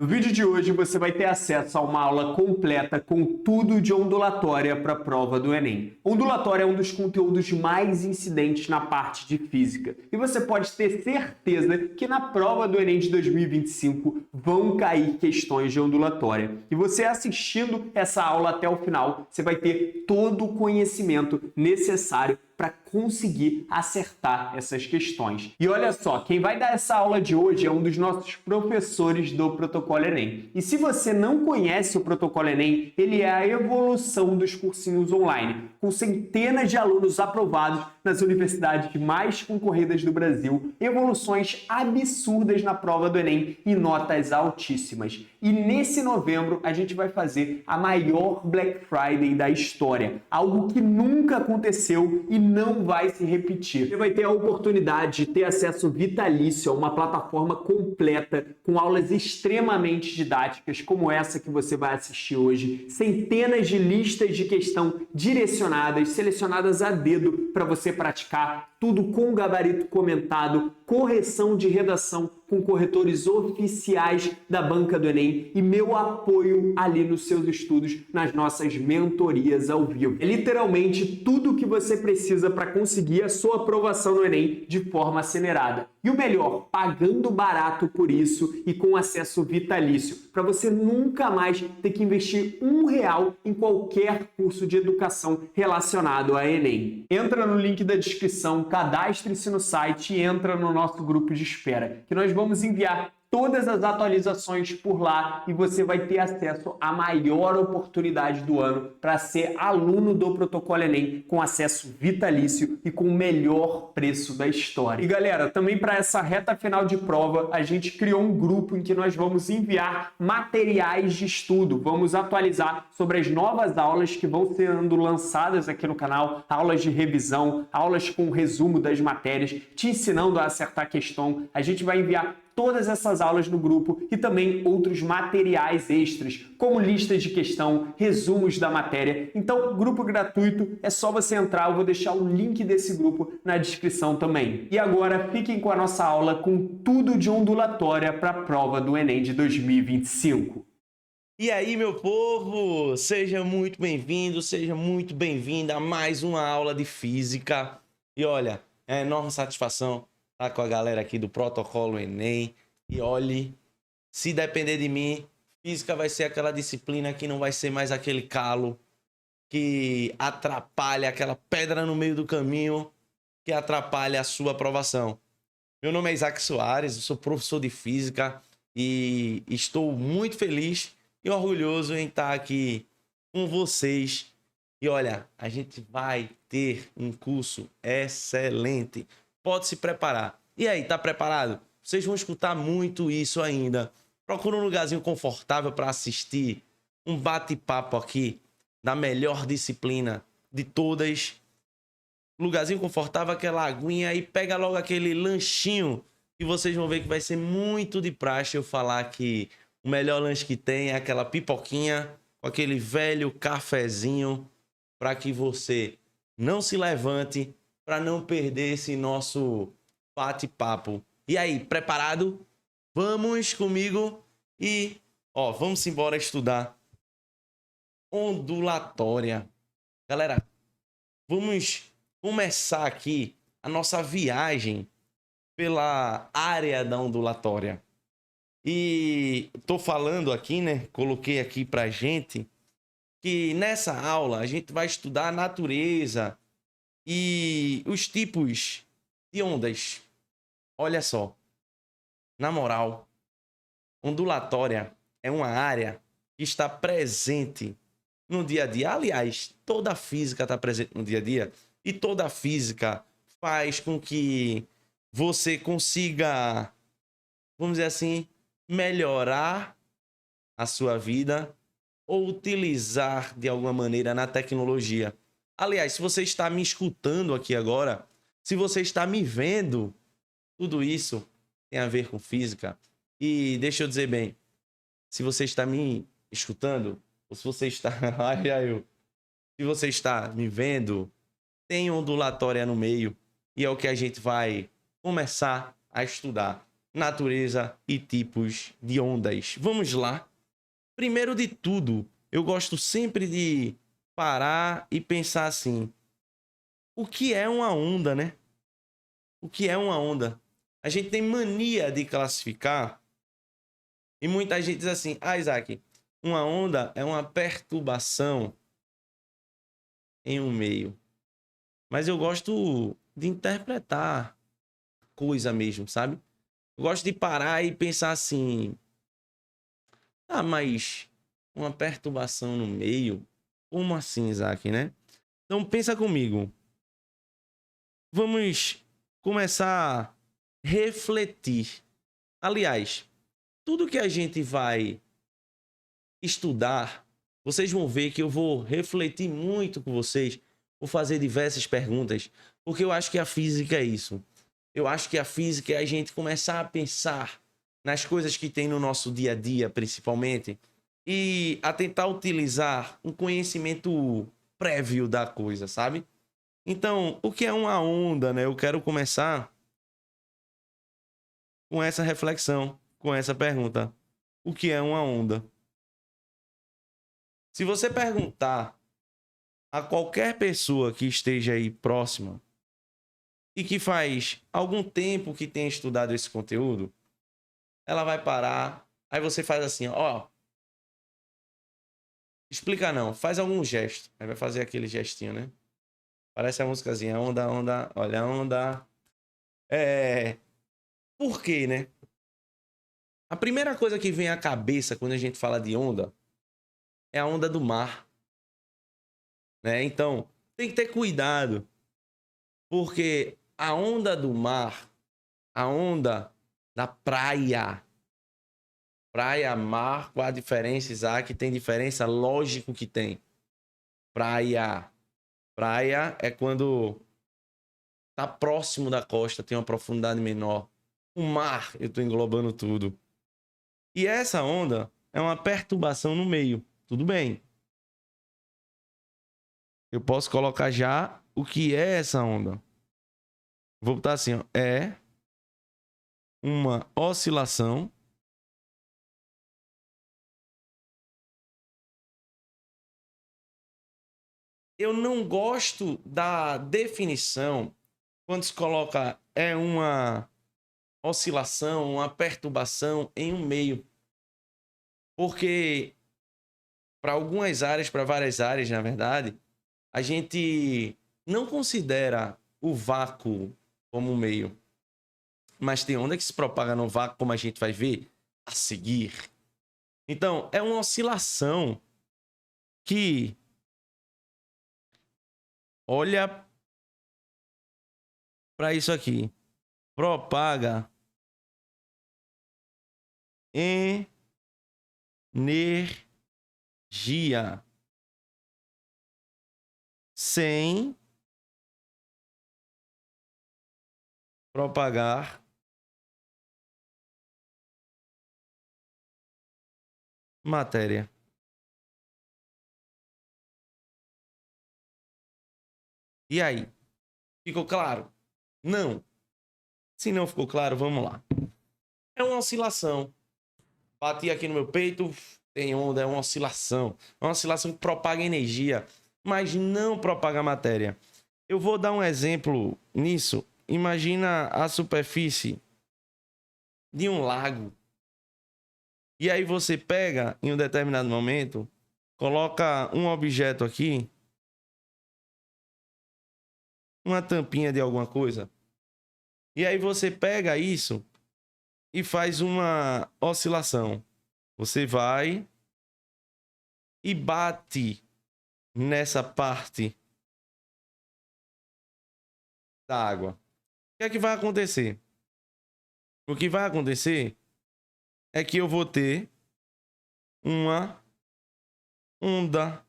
No vídeo de hoje você vai ter acesso a uma aula completa com tudo de ondulatória para a prova do Enem. Ondulatória é um dos conteúdos mais incidentes na parte de física e você pode ter certeza que na prova do Enem de 2025 vão cair questões de ondulatória. E você assistindo essa aula até o final, você vai ter todo o conhecimento necessário para conseguir acertar essas questões. E olha só, quem vai dar essa aula de hoje é um dos nossos professores do Protocolo Enem. E se você não conhece o Protocolo Enem, ele é a evolução dos cursinhos online, com centenas de alunos aprovados nas universidades mais concorridas do Brasil, evoluções absurdas na prova do Enem e notas altíssimas. E nesse novembro a gente vai fazer a maior Black Friday da história, algo que nunca aconteceu e não vai se repetir. Você vai ter a oportunidade de ter acesso vitalício a uma plataforma completa com aulas extremamente didáticas como essa que você vai assistir hoje, centenas de listas de questão direcionadas, selecionadas a dedo para você praticar, tudo com gabarito comentado, correção de redação com corretores oficiais da banca do Enem e meu apoio ali nos seus estudos nas nossas mentorias ao vivo. É literalmente tudo o que você precisa para conseguir a sua aprovação no Enem de forma acelerada. E o melhor, pagando barato por isso e com acesso vitalício, para você nunca mais ter que investir R$ 1 em qualquer curso de educação relacionado a Enem. Entra no link da descrição, cadastre-se no site e entra no nosso grupo de espera, que nós vamos enviar todas as atualizações por lá e você vai ter acesso à maior oportunidade do ano para ser aluno do Protocolo Enem com acesso vitalício e com o melhor preço da história. E galera, também para essa reta final de prova, a gente criou um grupo em que nós vamos enviar materiais de estudo, vamos atualizar sobre as novas aulas que vão sendo lançadas aqui no canal, aulas de revisão, aulas com resumo das matérias, te ensinando a acertar questão. A gente vai enviar todas essas aulas no grupo e também outros materiais extras, como listas de questão, resumos da matéria. Então, grupo gratuito, é só você entrar, eu vou deixar o link desse grupo na descrição também. E agora, fiquem com a nossa aula com tudo de ondulatória para a prova do Enem de 2025. E aí, meu povo, seja muito bem-vindo, seja muito bem-vinda a mais uma aula de física. E olha, é enorme satisfação estar com a galera aqui do Protocolo Enem. E olhe, se depender de mim, física vai ser aquela disciplina que não vai ser mais aquele calo que atrapalha, aquela pedra no meio do caminho que atrapalha a sua aprovação. Meu nome é Isaac Soares, eu sou professor de física e estou muito feliz e orgulhoso em estar aqui com vocês. E olha, a gente vai ter um curso excelente. Pode se preparar. E aí, tá preparado? Vocês vão escutar muito isso ainda. Procura um lugarzinho confortável para assistir um bate-papo aqui da melhor disciplina de todas. Lugarzinho confortável, aquela aguinha e pega logo aquele lanchinho e vocês vão ver que vai ser muito de praxe eu falar que o melhor lanche que tem é aquela pipoquinha com aquele velho cafezinho para que você não se levante, para não perder esse nosso bate-papo. E aí, preparado? Vamos comigo e, vamos embora estudar ondulatória. Galera, vamos começar aqui a nossa viagem pela área da ondulatória. E tô falando aqui, né? Coloquei aqui pra gente que nessa aula a gente vai estudar a natureza e os tipos de ondas. Olha só, na moral, ondulatória é uma área que está presente no dia a dia. Aliás, toda a física está presente no dia a dia e toda a física faz com que você consiga, vamos dizer assim, melhorar a sua vida ou utilizar de alguma maneira na tecnologia. Aliás, se você está me escutando aqui agora, se você está me vendo, tudo isso tem a ver com física. E deixa eu dizer bem, se você está me escutando, ou se você está... Se você está me vendo, tem ondulatória no meio. E é o que a gente vai começar a estudar. natureza e tipos de ondas. Vamos lá. Primeiro de tudo, eu gosto sempre de parar e pensar assim: o que é uma onda, né? O que é uma onda? A gente tem mania de classificar e muita gente diz assim: ah, Isaac, uma onda é uma perturbação em um meio. Mas eu gosto de interpretar coisa mesmo, sabe? Eu gosto de parar e pensar assim: ah, mas uma perturbação no meio? Como assim, Isaac, né? Então pensa comigo. Vamos começar a refletir. Aliás, tudo que a gente vai estudar, vocês vão ver que eu vou refletir muito com vocês, vou fazer diversas perguntas, porque eu acho que a física é isso. Eu acho que a física é a gente começar a pensar nas coisas que tem no nosso dia a dia, principalmente, e a tentar utilizar um conhecimento prévio da coisa, sabe? Então, o que é uma onda, né? Eu quero começar com essa reflexão, com essa pergunta. O que é uma onda? Se você perguntar a qualquer pessoa que esteja aí próxima e que faz algum tempo que tenha estudado esse conteúdo, ela vai parar, aí você faz assim, ó, explica não, faz algum gesto. Aí vai fazer aquele gestinho, né? Parece a músicazinha, onda, onda, olha a onda. Por quê, né? A primeira coisa que vem à cabeça quando a gente fala de onda é a onda do mar, né? Então, tem que ter cuidado, porque a onda do mar, a onda da praia, praia, mar, qual a diferença, Isaac? Tem diferença? Lógico que tem. Praia. Praia é quando tá próximo da costa, tem uma profundidade menor. O mar, eu tô englobando tudo. E essa onda é uma perturbação no meio. Tudo bem. Eu posso colocar já o que é essa onda. Vou botar assim, ó. É uma oscilação eu não gosto da definição quando se coloca é uma oscilação, uma perturbação em um meio. Porque para algumas áreas, para várias áreas, na verdade, a gente não considera o vácuo como um meio. Mas tem onda que se propaga no vácuo, como a gente vai ver a seguir. Então, é uma oscilação que olha para isso aqui. Propaga energia sem propagar matéria. E aí? Ficou claro? Não. Se não ficou claro, vamos lá. É uma oscilação. Bati aqui no meu peito, tem onda, é uma oscilação. É uma oscilação que propaga energia, mas não propaga matéria. Eu vou dar um exemplo nisso. Imagina a superfície de um lago. E aí você pega, em um determinado momento, coloca um objeto aqui, uma tampinha de alguma coisa. E aí você pega isso e faz uma oscilação. Você vai e bate nessa parte da água. O que é que vai acontecer? O que vai acontecer é que eu vou ter uma onda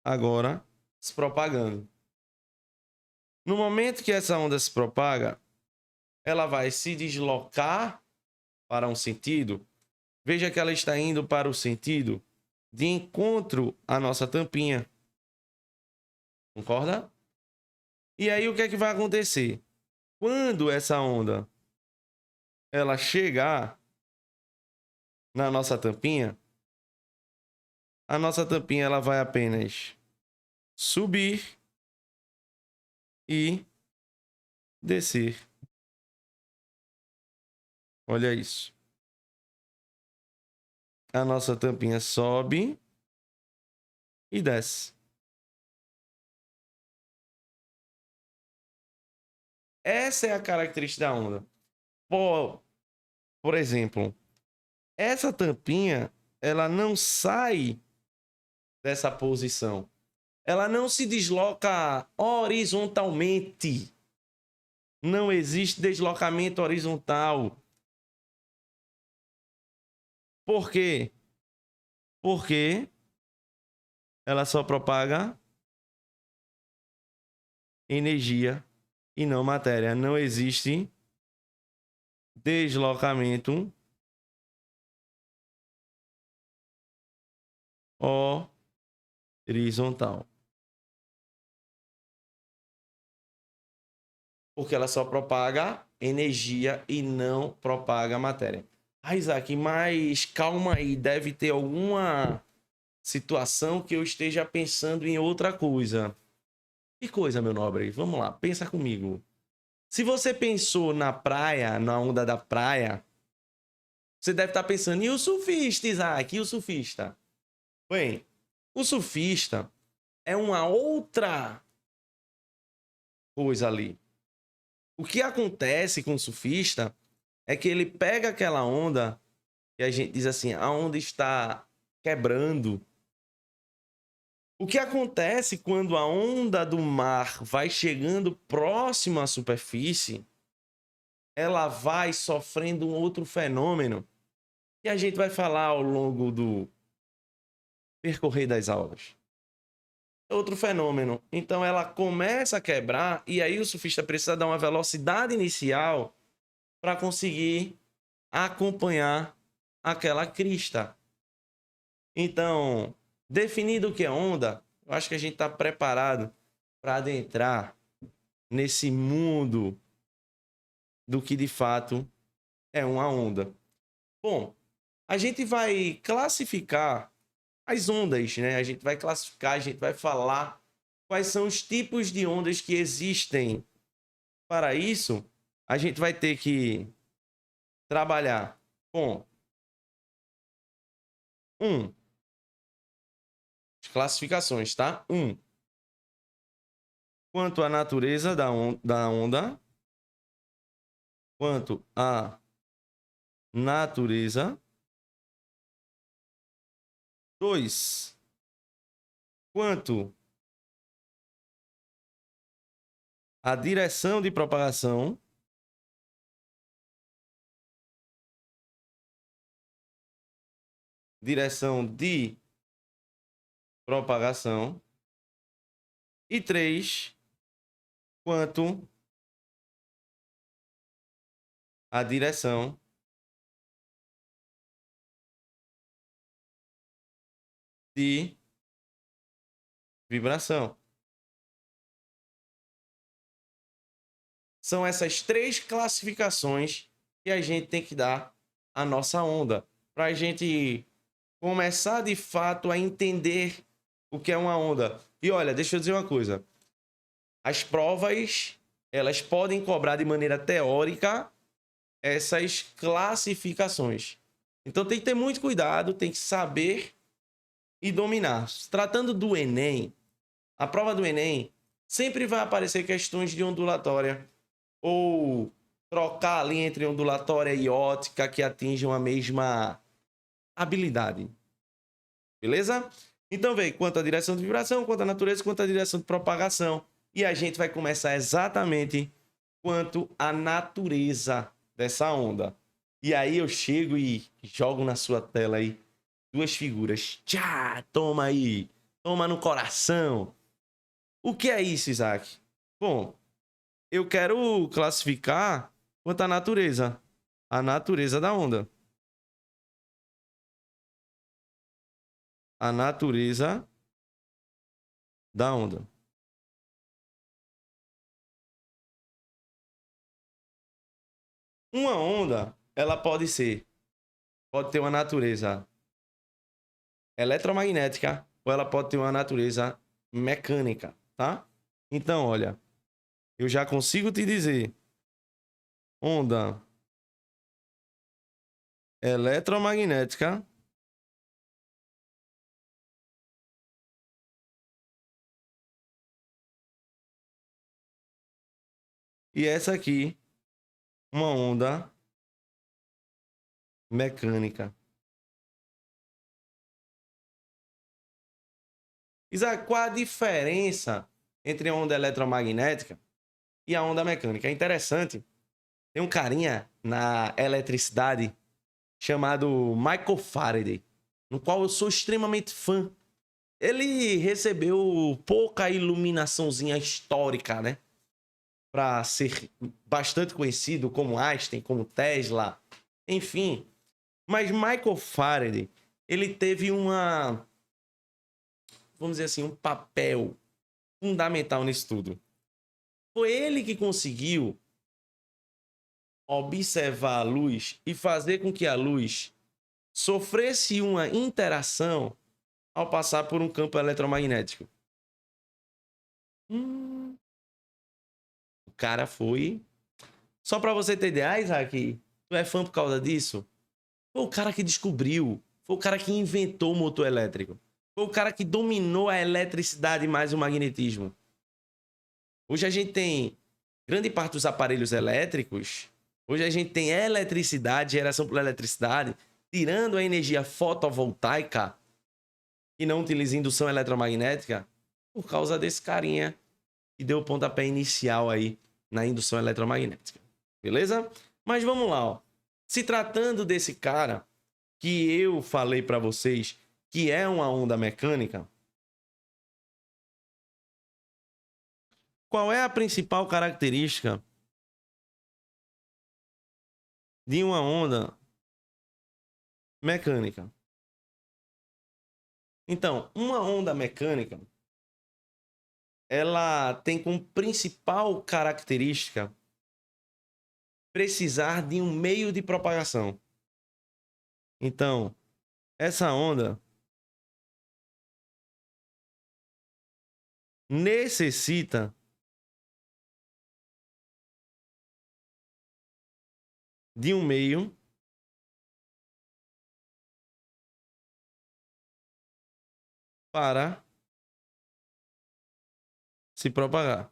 agora se propagando. No momento que essa onda se propaga, ela vai se deslocar para um sentido. Veja que ela está indo para o sentido de encontro à nossa tampinha. Concorda? E aí o que é que vai acontecer? Quando essa onda ela chegar na nossa tampinha, a nossa tampinha ela vai apenas subir e descer. Olha isso. A nossa tampinha sobe e desce. Essa é a característica da onda. Por exemplo, essa tampinha, ela não sai dessa posição. Ela não se desloca horizontalmente. Não existe deslocamento horizontal. Por quê? Porque ela só propaga energia e não matéria. Não existe deslocamento horizontal. Porque ela só propaga energia e não propaga matéria. Ah, Isaac, mas calma aí, deve ter alguma situação que eu esteja pensando em outra coisa. Que coisa, meu nobre? Vamos lá, pensa comigo. Se você pensou na praia, na onda da praia, você deve estar pensando, e o surfista, Isaac? E o surfista? Bem, o surfista é uma outra coisa ali. O que acontece com o surfista é que ele pega aquela onda e a gente diz assim, a onda está quebrando. O que acontece quando a onda do mar vai chegando próximo à superfície, ela vai sofrendo um outro fenômeno que a gente vai falar ao longo do percorrer das aulas. Outro fenômeno. Então ela começa a quebrar e aí o surfista precisa dar uma velocidade inicial para conseguir acompanhar aquela crista. Então, definido o que é onda, eu acho que a gente está preparado para adentrar nesse mundo do que de fato é uma onda. Bom, a gente vai classificar as ondas, né? A gente vai classificar, a gente vai falar quais são os tipos de ondas que existem. Para isso, a gente vai ter que trabalhar com as classificações, tá? Quanto à natureza da onda, quanto à natureza. 2, quanto à direção de propagação. Direção de propagação. E 3, quanto à direção de vibração. São essas 3 classificações que a gente tem que dar à nossa onda, para a gente começar de fato a entender o que é uma onda. E olha, deixa eu dizer uma coisa. As provas, elas podem cobrar de maneira teórica essas classificações. Então tem que ter muito cuidado, tem que saber e dominar. Tratando do Enem, a prova do Enem sempre vai aparecer questões de ondulatória ou trocar ali entre ondulatória e ótica que atinjam a mesma habilidade. Beleza? Então vem quanto à direção de vibração, quanto à natureza, quanto à direção de propagação. E a gente vai começar exatamente quanto à natureza dessa onda. E aí eu chego e jogo na sua tela aí 2 figuras. Tchá, toma aí. Toma no coração. O que é isso, Isaac? Bom, eu quero classificar quanto à natureza. A natureza da onda. A natureza da onda. Uma onda, ela pode ter uma natureza eletromagnética ou ela pode ter uma natureza mecânica, tá? Então, olha, eu já consigo te dizer onda eletromagnética e essa aqui, uma onda mecânica. Isaac, qual a diferença entre a onda eletromagnética e a onda mecânica? É interessante. Tem um carinha na eletricidade chamado Michael Faraday, no qual eu sou extremamente fã. Ele recebeu pouca iluminaçãozinha histórica, né? Para ser bastante conhecido como Einstein, como Tesla, enfim. Mas Michael Faraday, ele teve vamos dizer assim, um papel fundamental nisso tudo. Foi ele que conseguiu observar a luz e fazer com que a luz sofresse uma interação ao passar por um campo eletromagnético. O cara foi... Só para você ter ideia, Isaac, tu é fã por causa disso? Foi o cara que descobriu, foi o cara que inventou o motor elétrico. Foi o cara que dominou a eletricidade mais o magnetismo. Hoje a gente tem grande parte dos aparelhos elétricos. Hoje a gente tem eletricidade, geração por eletricidade, tirando a energia fotovoltaica e não utiliza indução eletromagnética por causa desse carinha que deu o pontapé inicial aí na indução eletromagnética. Beleza? Mas vamos lá, ó. Se tratando desse cara que eu falei para vocês que é uma onda mecânica, qual é a principal característica de uma onda mecânica? Então, uma onda mecânica, ela tem como principal característica precisar de um meio de propagação. Então, essa onda necessita de um meio para se propagar.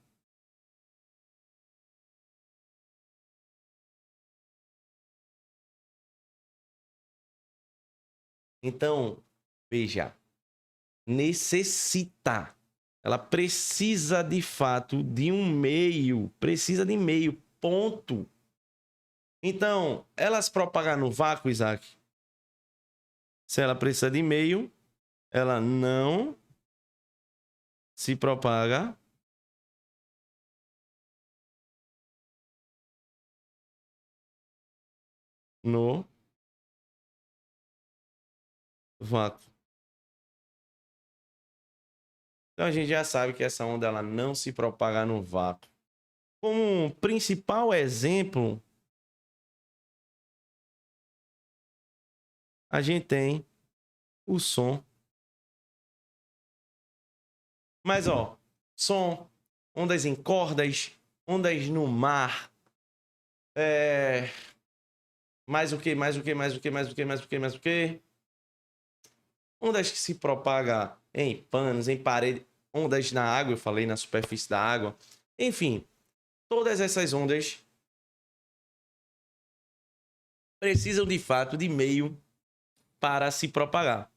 Então, veja, necessita. Ela precisa de fato de um meio, precisa de meio, ponto. Então, ela se propagar no vácuo, Isaac, se ela precisa de meio, ela não se propaga no vácuo. Então a gente já sabe que essa onda ela não se propaga no vácuo. Como um principal exemplo, a gente tem o som. Mas ó, som, ondas em cordas, ondas no mar, mais o que, mais o que, mais o que, mais o que, mais o que, mais o que? Ondas que se propagam em panos, em parede, ondas na água, eu falei na superfície da água. Enfim, todas essas ondas precisam de fato de meio para se propagar.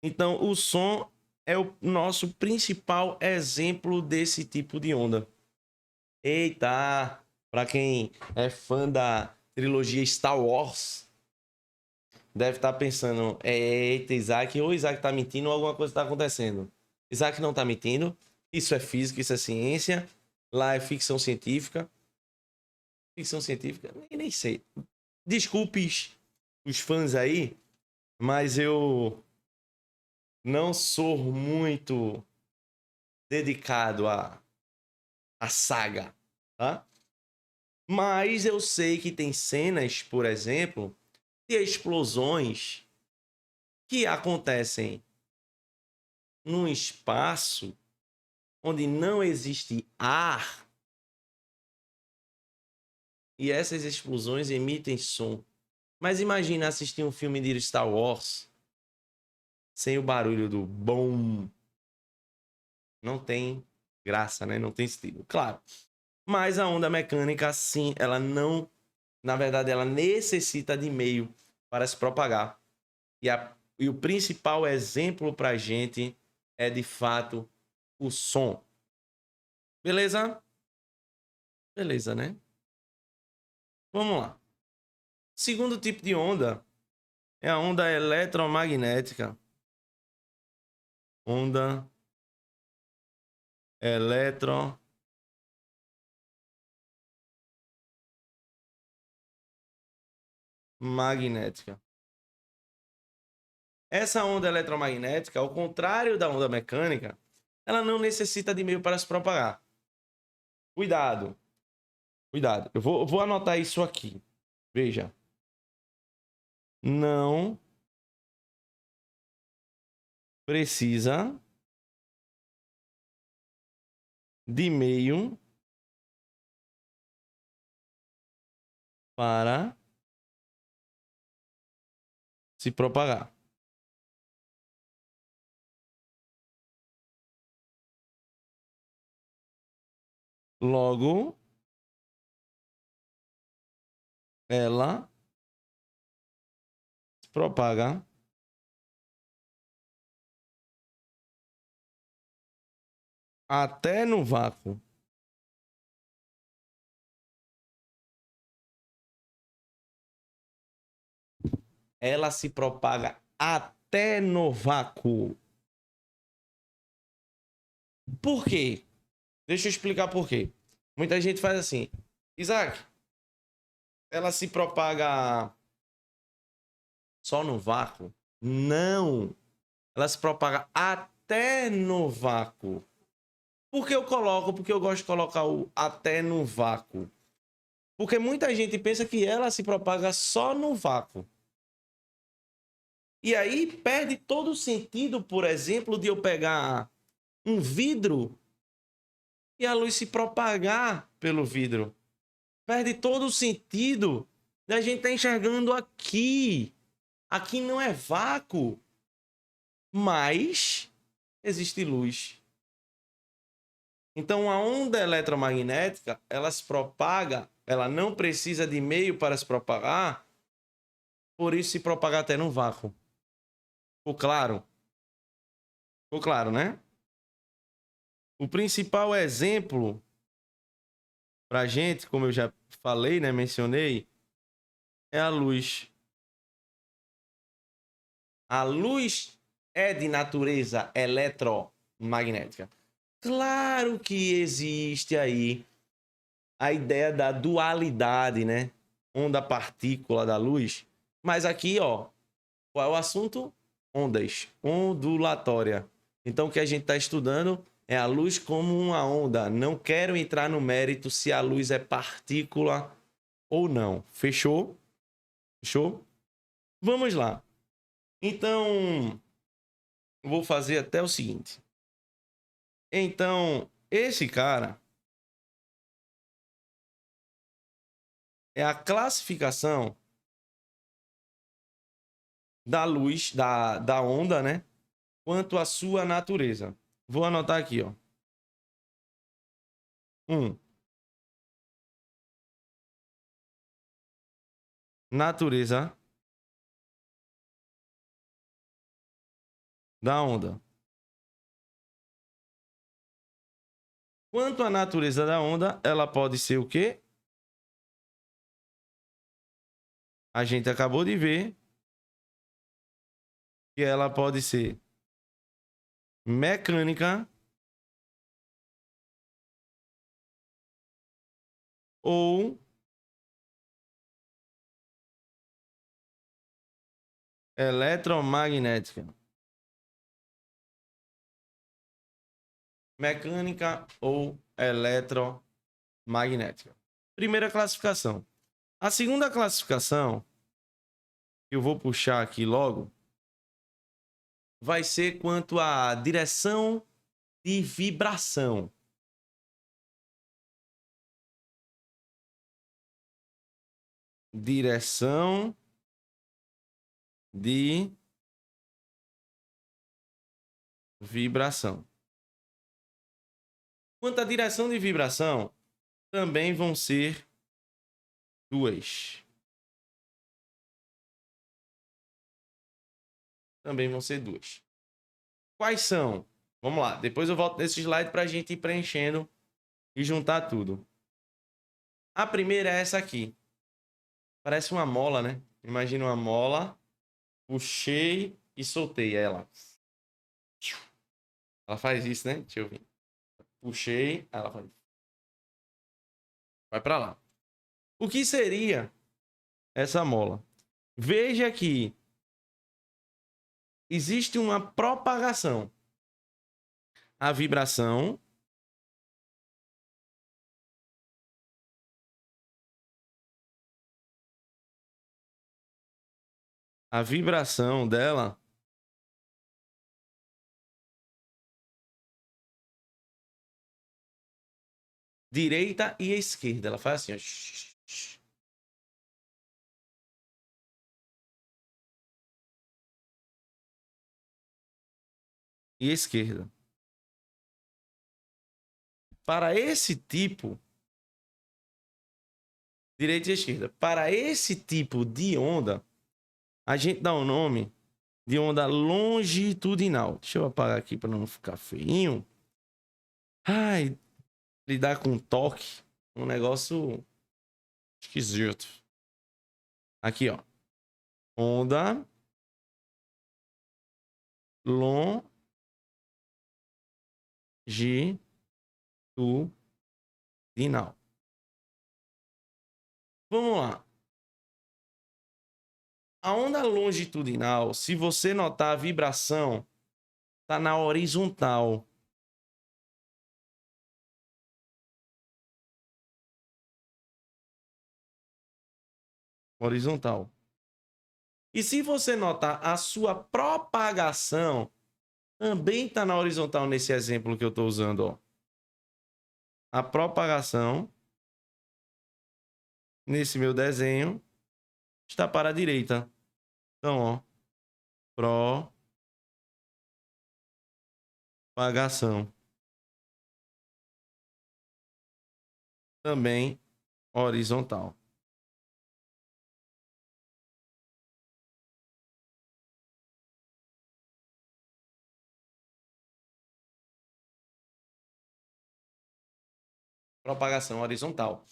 Então, o som é o nosso principal exemplo desse tipo de onda. Eita, para quem é fã da trilogia Star Wars, deve estar pensando, eita, Isaac, ou Isaac tá mentindo ou alguma coisa está acontecendo. Isaac não tá mentindo, isso é física, isso é ciência, lá é ficção científica. Ficção científica, nem sei. Desculpe os fãs aí, mas eu não sou muito dedicado à saga, tá? Mas eu sei que tem cenas, por exemplo, de explosões que acontecem num espaço onde não existe ar e essas explosões emitem som. Mas imagina assistir um filme de Star Wars sem o barulho do bom. Não tem graça, né? Não tem estilo, claro. Mas a onda mecânica, sim, ela não... Na verdade, ela necessita de meio para se propagar. E o principal exemplo para a gente é, de fato, o som. Beleza? Beleza, né? Vamos lá. Segundo tipo de onda é a onda eletromagnética. Onda eletromagnética. Essa onda eletromagnética, ao contrário da onda mecânica, ela não necessita de meio para se propagar. Cuidado. Cuidado. Eu vou anotar isso aqui. Veja. Não precisa de meio para se propagar. Logo, ela se propaga até no vácuo. Ela se propaga até no vácuo. Por quê? Deixa eu explicar por quê. Muita gente faz assim. Isaac, ela se propaga só no vácuo? Não. Ela se propaga até no vácuo. Por que eu coloco? Porque eu gosto de colocar o até no vácuo. Porque muita gente pensa que ela se propaga só no vácuo. E aí perde todo o sentido, por exemplo, de eu pegar um vidro e a luz se propagar pelo vidro. Perde todo o sentido da gente estar enxergando aqui. Aqui não é vácuo, mas existe luz. Então a onda eletromagnética, ela se propaga, ela não precisa de meio para se propagar, por isso se propaga até no vácuo. Ficou claro? Ficou claro, né? O principal exemplo pra gente, como eu já falei, né, mencionei, é a luz. A luz é de natureza eletromagnética. Claro que existe aí a ideia da dualidade, né? Onda-partícula da luz. Mas aqui, ó, qual é o assunto? Ondas. Ondulatória. Então, o que a gente está estudando é a luz como uma onda. Não quero entrar no mérito se a luz é partícula ou não. Fechou? Fechou? Vamos lá. Então, vou fazer até o seguinte. Então, esse cara é a classificação da luz, da onda, né? Quanto à sua natureza. Vou anotar aqui, ó. 1. Natureza da onda. Quanto à natureza da onda, ela pode ser o quê? A gente acabou de ver que ela pode ser mecânica ou eletromagnética. Mecânica ou eletromagnética. Primeira classificação. A segunda classificação, que eu vou puxar aqui logo, vai ser quanto à direção de vibração. Direção de vibração. Quanto à direção de vibração, também vão ser duas. Também vão ser duas. Quais são? Vamos lá. Depois eu volto nesse slide para a gente ir preenchendo e juntar tudo. A primeira é essa aqui. Parece uma mola, né? Imagina uma mola. Puxei e soltei ela. Ela faz isso, né? Deixa eu ver. Puxei, ela faz. Vai para lá. O que seria essa mola? Veja que existe uma propagação. A vibração dela direita e esquerda. Ela faz assim, ó. E esquerda. Para esse tipo, direita e esquerda. Para esse tipo de onda, a gente dá o nome de onda longitudinal. Deixa eu apagar aqui para não ficar feinho. Ai, lidar com toque, um negócio esquisito. Aqui, ó. Onda longitudinal. Vamos lá. A onda longitudinal, se você notar a vibração, está na horizontal. Horizontal. E se você notar a sua propagação, também está na horizontal nesse exemplo que eu estou usando, ó. A propagação, nesse meu desenho, está para a direita. Então, ó, propagação. Também horizontal. Propagação horizontal.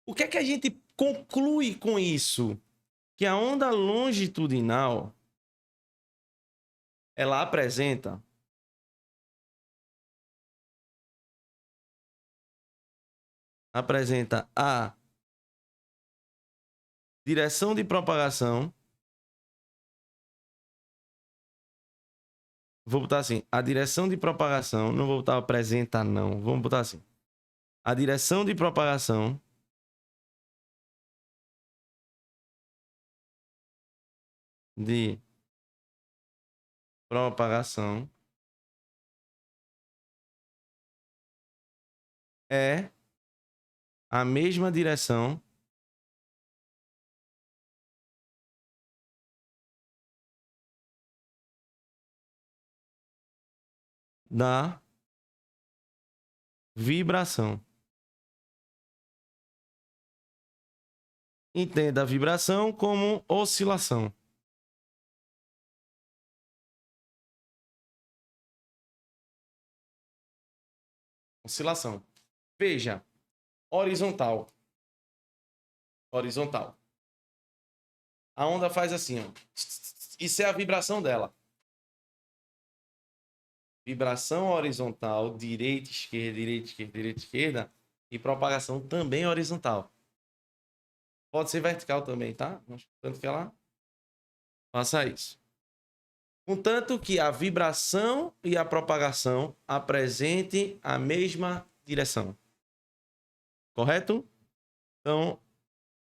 O que é que a gente conclui com isso? Que a onda longitudinal, ela apresenta a direção de propagação. Vou botar assim, a direção de propagação, não vou botar apresenta não, vamos botar assim. A direção de propagação é a mesma direção da vibração. Entenda a vibração como oscilação. Oscilação. Veja, horizontal. Horizontal. A onda faz assim, ó. Isso é a vibração dela. Vibração horizontal, direita, esquerda, direita, esquerda, direita, esquerda. E propagação também horizontal. Pode ser vertical também, tá? Tanto que ela faça isso. Contanto que a vibração e a propagação apresentem a mesma direção. Correto? Então,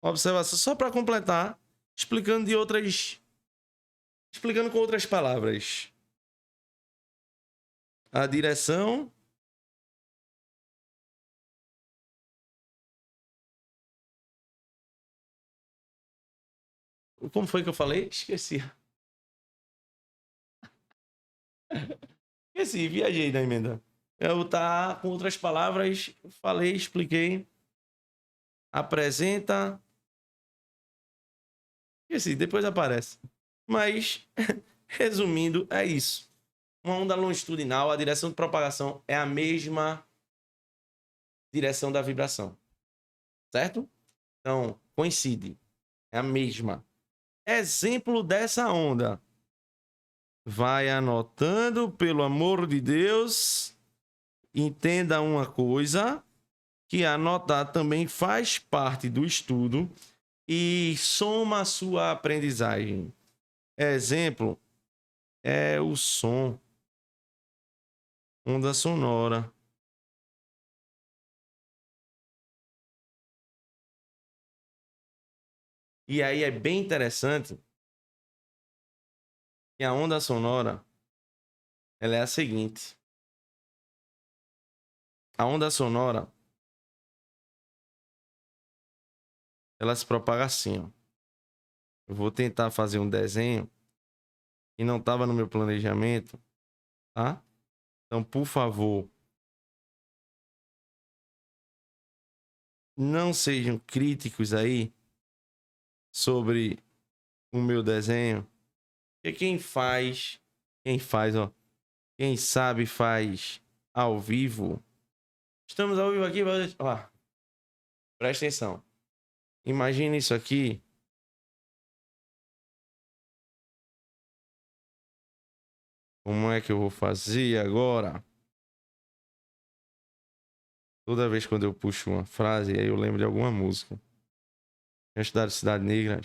observação só para completar, explicando com outras palavras. A direção como foi que eu falei? Esqueci. Esqueci, viajei na emenda. Eu tá com outras palavras, falei, expliquei. Apresenta. Esqueci, depois aparece. Mas, resumindo, é isso. Uma onda longitudinal, a direção de propagação é a mesma direção da vibração. Certo? Então, coincide. É a mesma. Exemplo dessa onda. Vai anotando, pelo amor de Deus. Entenda uma coisa, que anotar também faz parte do estudo e soma a sua aprendizagem. Exemplo é o som, onda sonora. E aí é bem interessante que a onda sonora ela é a seguinte. A onda sonora ela se propaga assim, ó. Eu vou tentar fazer um desenho que não estava no meu planejamento, tá? Então, por favor, não sejam críticos aí sobre o meu desenho. Porque ó, quem sabe faz ao vivo. Estamos ao vivo aqui, ó. Presta atenção. Imagina isso aqui. Como é que eu vou fazer agora? Toda vez quando eu puxo uma frase, aí eu lembro de alguma música. Eu estudar Cidade Negra.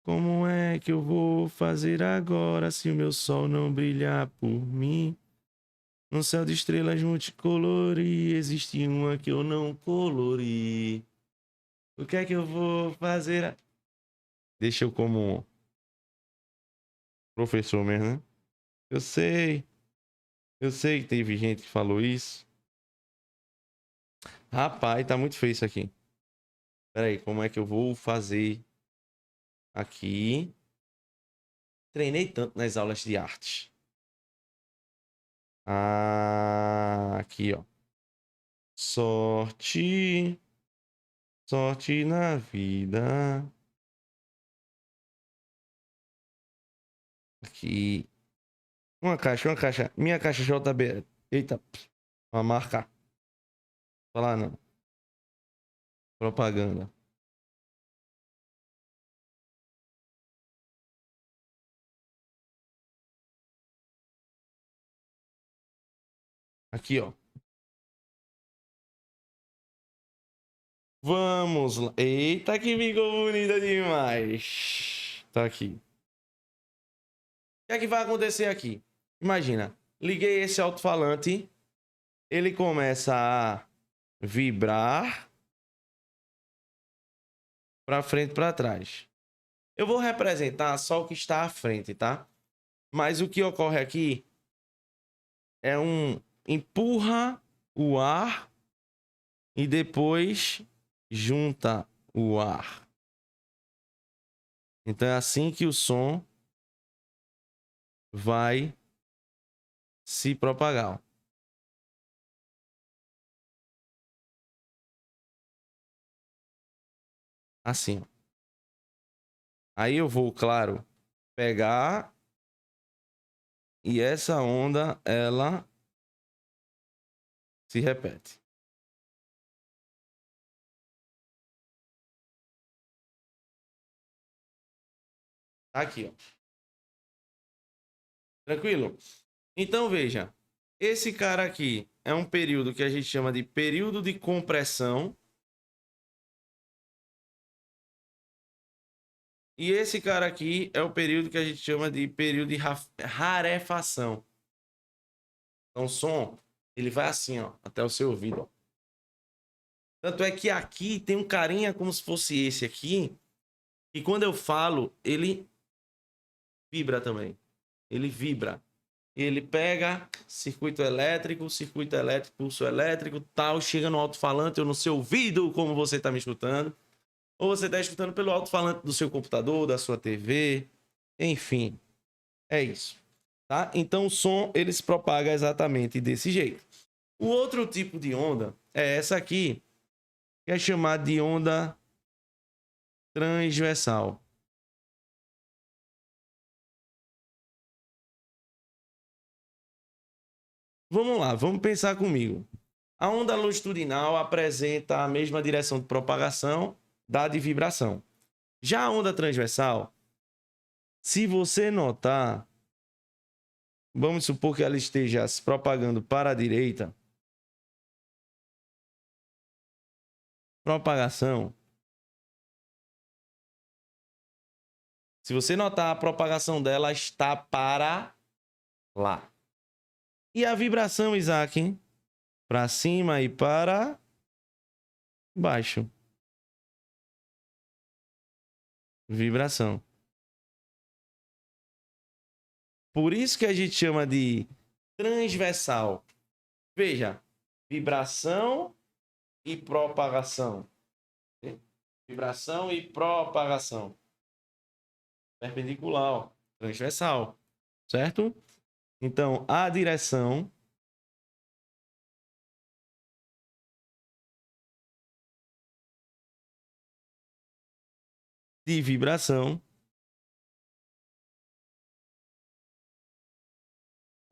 Como é que eu vou fazer agora se o meu sol não brilhar por mim? No céu de estrelas multicolori, existe uma que eu não colori. O que é que eu vou fazer? Deixa eu como professor mesmo, né? Eu sei que teve gente que falou isso. Rapaz, tá muito feio isso aqui. Pera aí, como é que eu vou fazer aqui? Treinei tanto nas aulas de arte. Ah, aqui, ó. Sorte na vida. Aqui. Uma caixa. Minha caixa JB. Eita, uma marca. Falar não. Propaganda. Aqui, ó. Vamos lá. Eita, que ficou bonita demais. Tá aqui. O que é que vai acontecer aqui? Imagina, liguei esse alto-falante, ele começa a vibrar para frente e para trás. Eu vou representar só o que está à frente, tá? Mas o que ocorre aqui é empurra o ar e depois junta o ar. Então é assim que o som vai se propagar. Assim. Aí eu vou, claro, pegar e essa onda, ela se repete. Aqui, ó. Tranquilo? Então, veja. Esse cara aqui é um período que a gente chama de período de compressão. E esse cara aqui é o período que a gente chama de período de rarefação. Então, o som, ele vai assim, ó, até o seu ouvido, ó. Tanto é que aqui tem um carinha como se fosse esse aqui, e quando eu falo, ele vibra também. Ele vibra. Ele pega circuito elétrico, pulso elétrico, tal, chega no alto-falante ou no seu ouvido, como você está me escutando. Ou você está escutando pelo alto-falante do seu computador, da sua TV, enfim. É isso, tá? Então o som, ele se propaga exatamente desse jeito. O outro tipo de onda é essa aqui, que é chamada de onda transversal. Vamos lá, vamos pensar comigo. A onda longitudinal apresenta a mesma direção de propagação da de vibração. Já a onda transversal, se você notar, vamos supor que ela esteja se propagando para a direita, propagação. Se você notar, a propagação dela está para lá. E a vibração, Isaac, para cima e para baixo. Vibração. Por isso que a gente chama de transversal. Veja, vibração e propagação. Vibração e propagação. Perpendicular, ó. Transversal. Certo? Então, a direção de vibração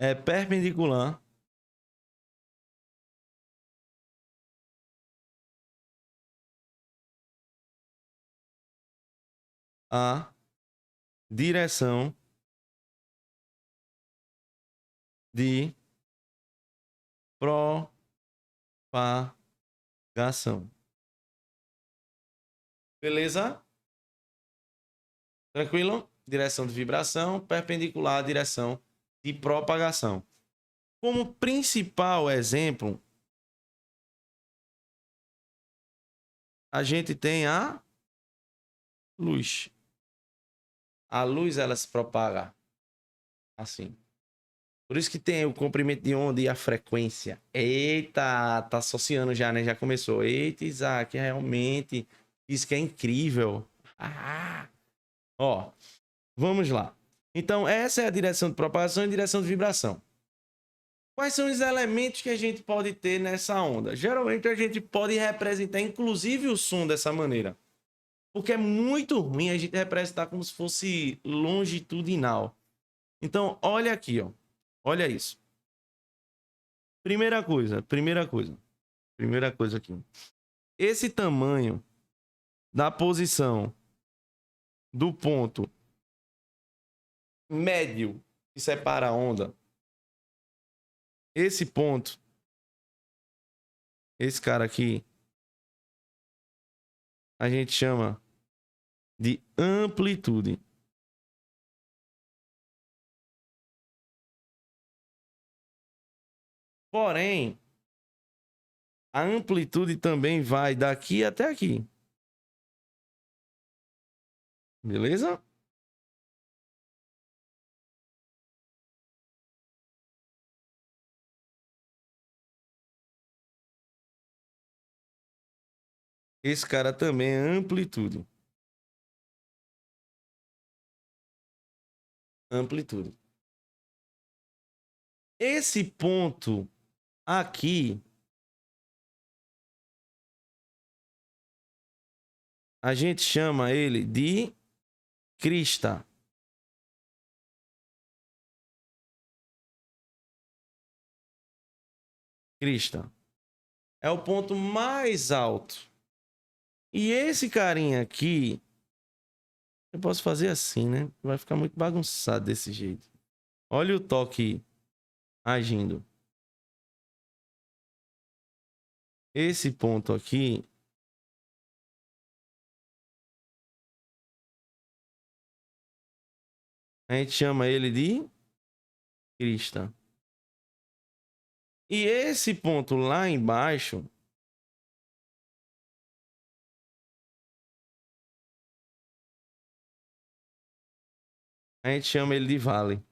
é perpendicular à direção de propagação. Beleza? Tranquilo? Direção de vibração perpendicular à direção de propagação. Como principal exemplo, a gente tem a luz. A luz, ela se propaga assim. Por isso que tem o comprimento de onda e a frequência. Eita, tá associando já, né? Já começou. Eita, Isaac, realmente, isso que é incrível. Ah! Ó, vamos lá. Então, essa é a direção de propagação e direção de vibração. Quais são os elementos que a gente pode ter nessa onda? Geralmente a gente pode representar, inclusive, o som dessa maneira. Porque é muito ruim a gente representar como se fosse longitudinal. Então, olha aqui, ó. Olha isso. Primeira coisa aqui. Esse tamanho da posição do ponto médio que separa a onda, esse ponto, esse cara aqui, a gente chama de amplitude. Porém, a amplitude também vai daqui até aqui. Beleza? Esse cara também é amplitude. Amplitude. Esse ponto aqui, a gente chama ele de crista. Crista. É o ponto mais alto. E esse carinha aqui, eu posso fazer assim, né? Vai ficar muito bagunçado desse jeito. Olha o toque agindo. Esse ponto aqui, a gente chama ele de crista. E esse ponto lá embaixo, a gente chama ele de vale.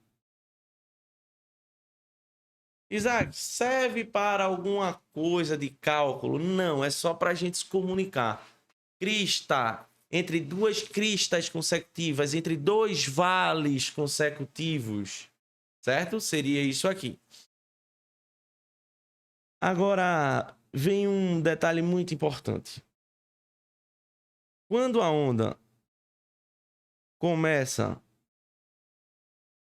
Isaac, serve para alguma coisa de cálculo? Não, é só para a gente se comunicar. Crista, entre duas cristas consecutivas, entre dois vales consecutivos, certo? Seria isso aqui. Agora, vem um detalhe muito importante. Quando a onda começa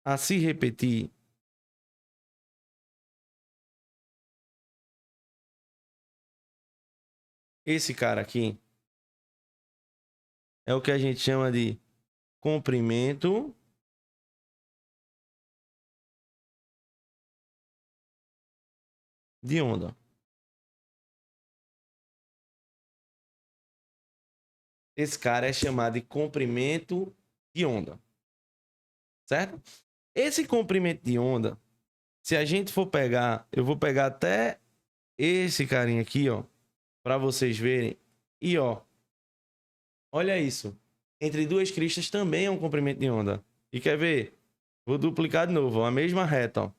a se repetir, esse cara aqui é o que a gente chama de comprimento de onda. Esse cara é chamado de comprimento de onda, certo? Esse comprimento de onda, se a gente for pegar, eu vou pegar até esse carinha aqui, ó, para vocês verem. E ó, olha isso. Entre duas cristas também é um comprimento de onda. E quer ver? Vou duplicar de novo, ó, a mesma reta, ó.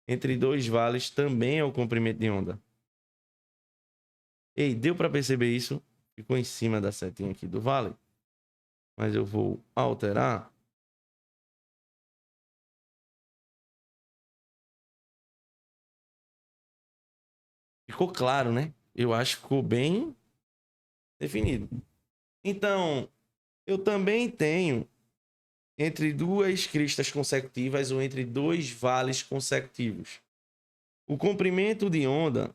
Entre dois vales também é o comprimento de onda. Ei, deu para perceber isso? Ficou em cima da setinha aqui do vale. Mas eu vou alterar. Ficou claro, né? Eu acho que ficou bem definido. Então, eu também tenho entre duas cristas consecutivas ou entre dois vales consecutivos. O comprimento de onda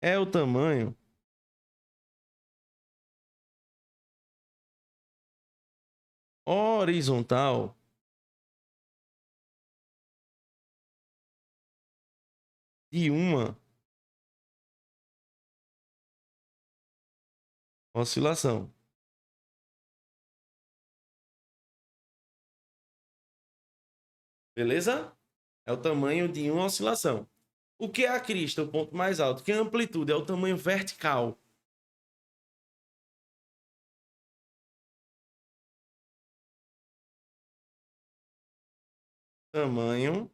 é o tamanho horizontal de uma oscilação. Beleza? É o tamanho de uma oscilação. O que é a crista? O ponto mais alto. O que é a amplitude? É o tamanho vertical. Tamanho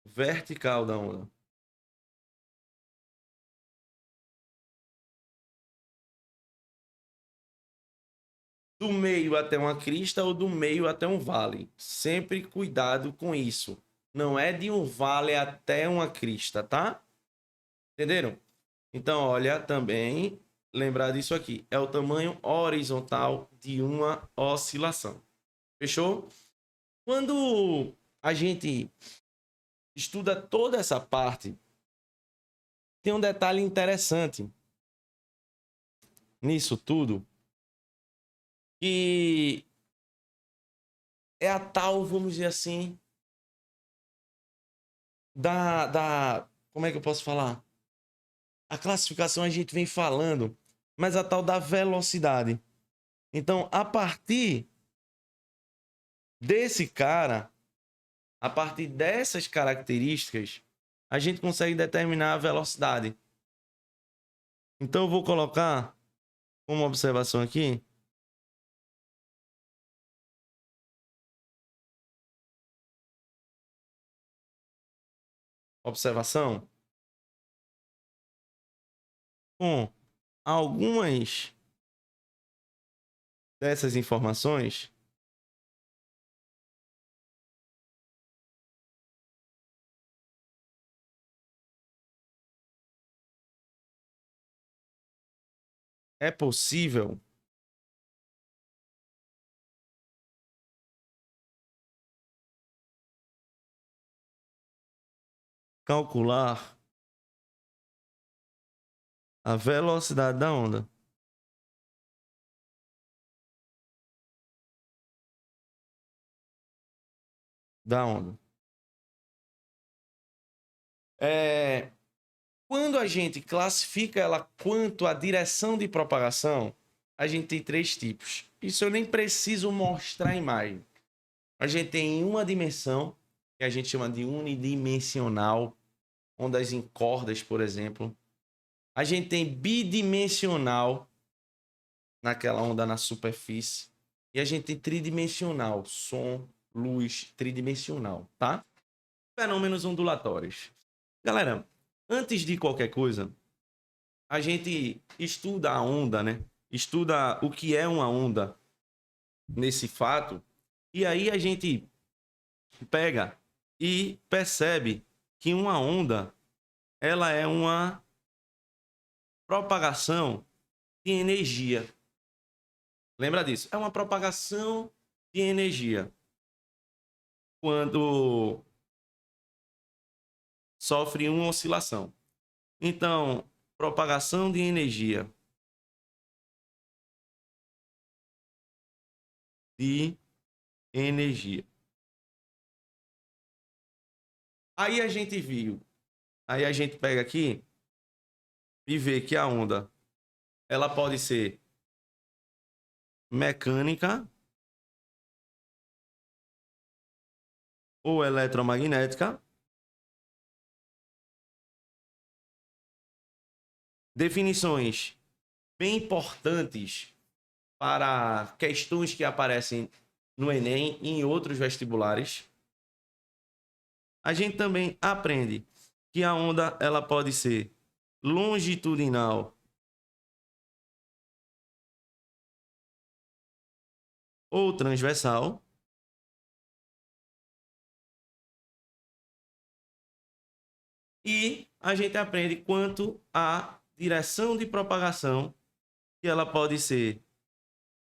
vertical da onda. Do meio até uma crista ou do meio até um vale. Sempre cuidado com isso. Não é de um vale até uma crista, tá? Entenderam? Então, olha, também lembrar disso aqui. É o tamanho horizontal de uma oscilação. Fechou? Quando a gente estuda toda essa parte, tem um detalhe interessante nisso tudo, que é a tal, vamos dizer assim, como é que eu posso falar? A classificação a gente vem falando, mas a tal da velocidade. Então, a partir desse cara, a partir dessas características, a gente consegue determinar a velocidade. Então, eu vou colocar uma observação aqui. Observação. Com algumas dessas informações, é possível calcular a velocidade da onda. Quando a gente classifica ela quanto à direção de propagação, a gente tem três tipos. Isso eu nem preciso mostrar a imagem. A gente tem em uma dimensão, que a gente chama de unidimensional, ondas em cordas, por exemplo. A gente tem bidimensional, naquela onda na superfície. E a gente tem tridimensional, som, luz, tridimensional, tá? Fenômenos ondulatórios. Galera, antes de qualquer coisa, a gente estuda a onda, né? Estuda o que é uma onda nesse fato. E aí a gente pega e percebe que uma onda, ela é uma propagação de energia. Lembra disso? É uma propagação de energia. Quando sofre uma oscilação. Então, propagação de energia de energia. Aí a gente viu, aí a gente pega aqui e vê que a onda ela pode ser mecânica ou eletromagnética. Definições bem importantes para questões que aparecem no Enem e em outros vestibulares. A gente também aprende que a onda ela pode ser longitudinal ou transversal. E a gente aprende quanto à direção de propagação, que ela pode ser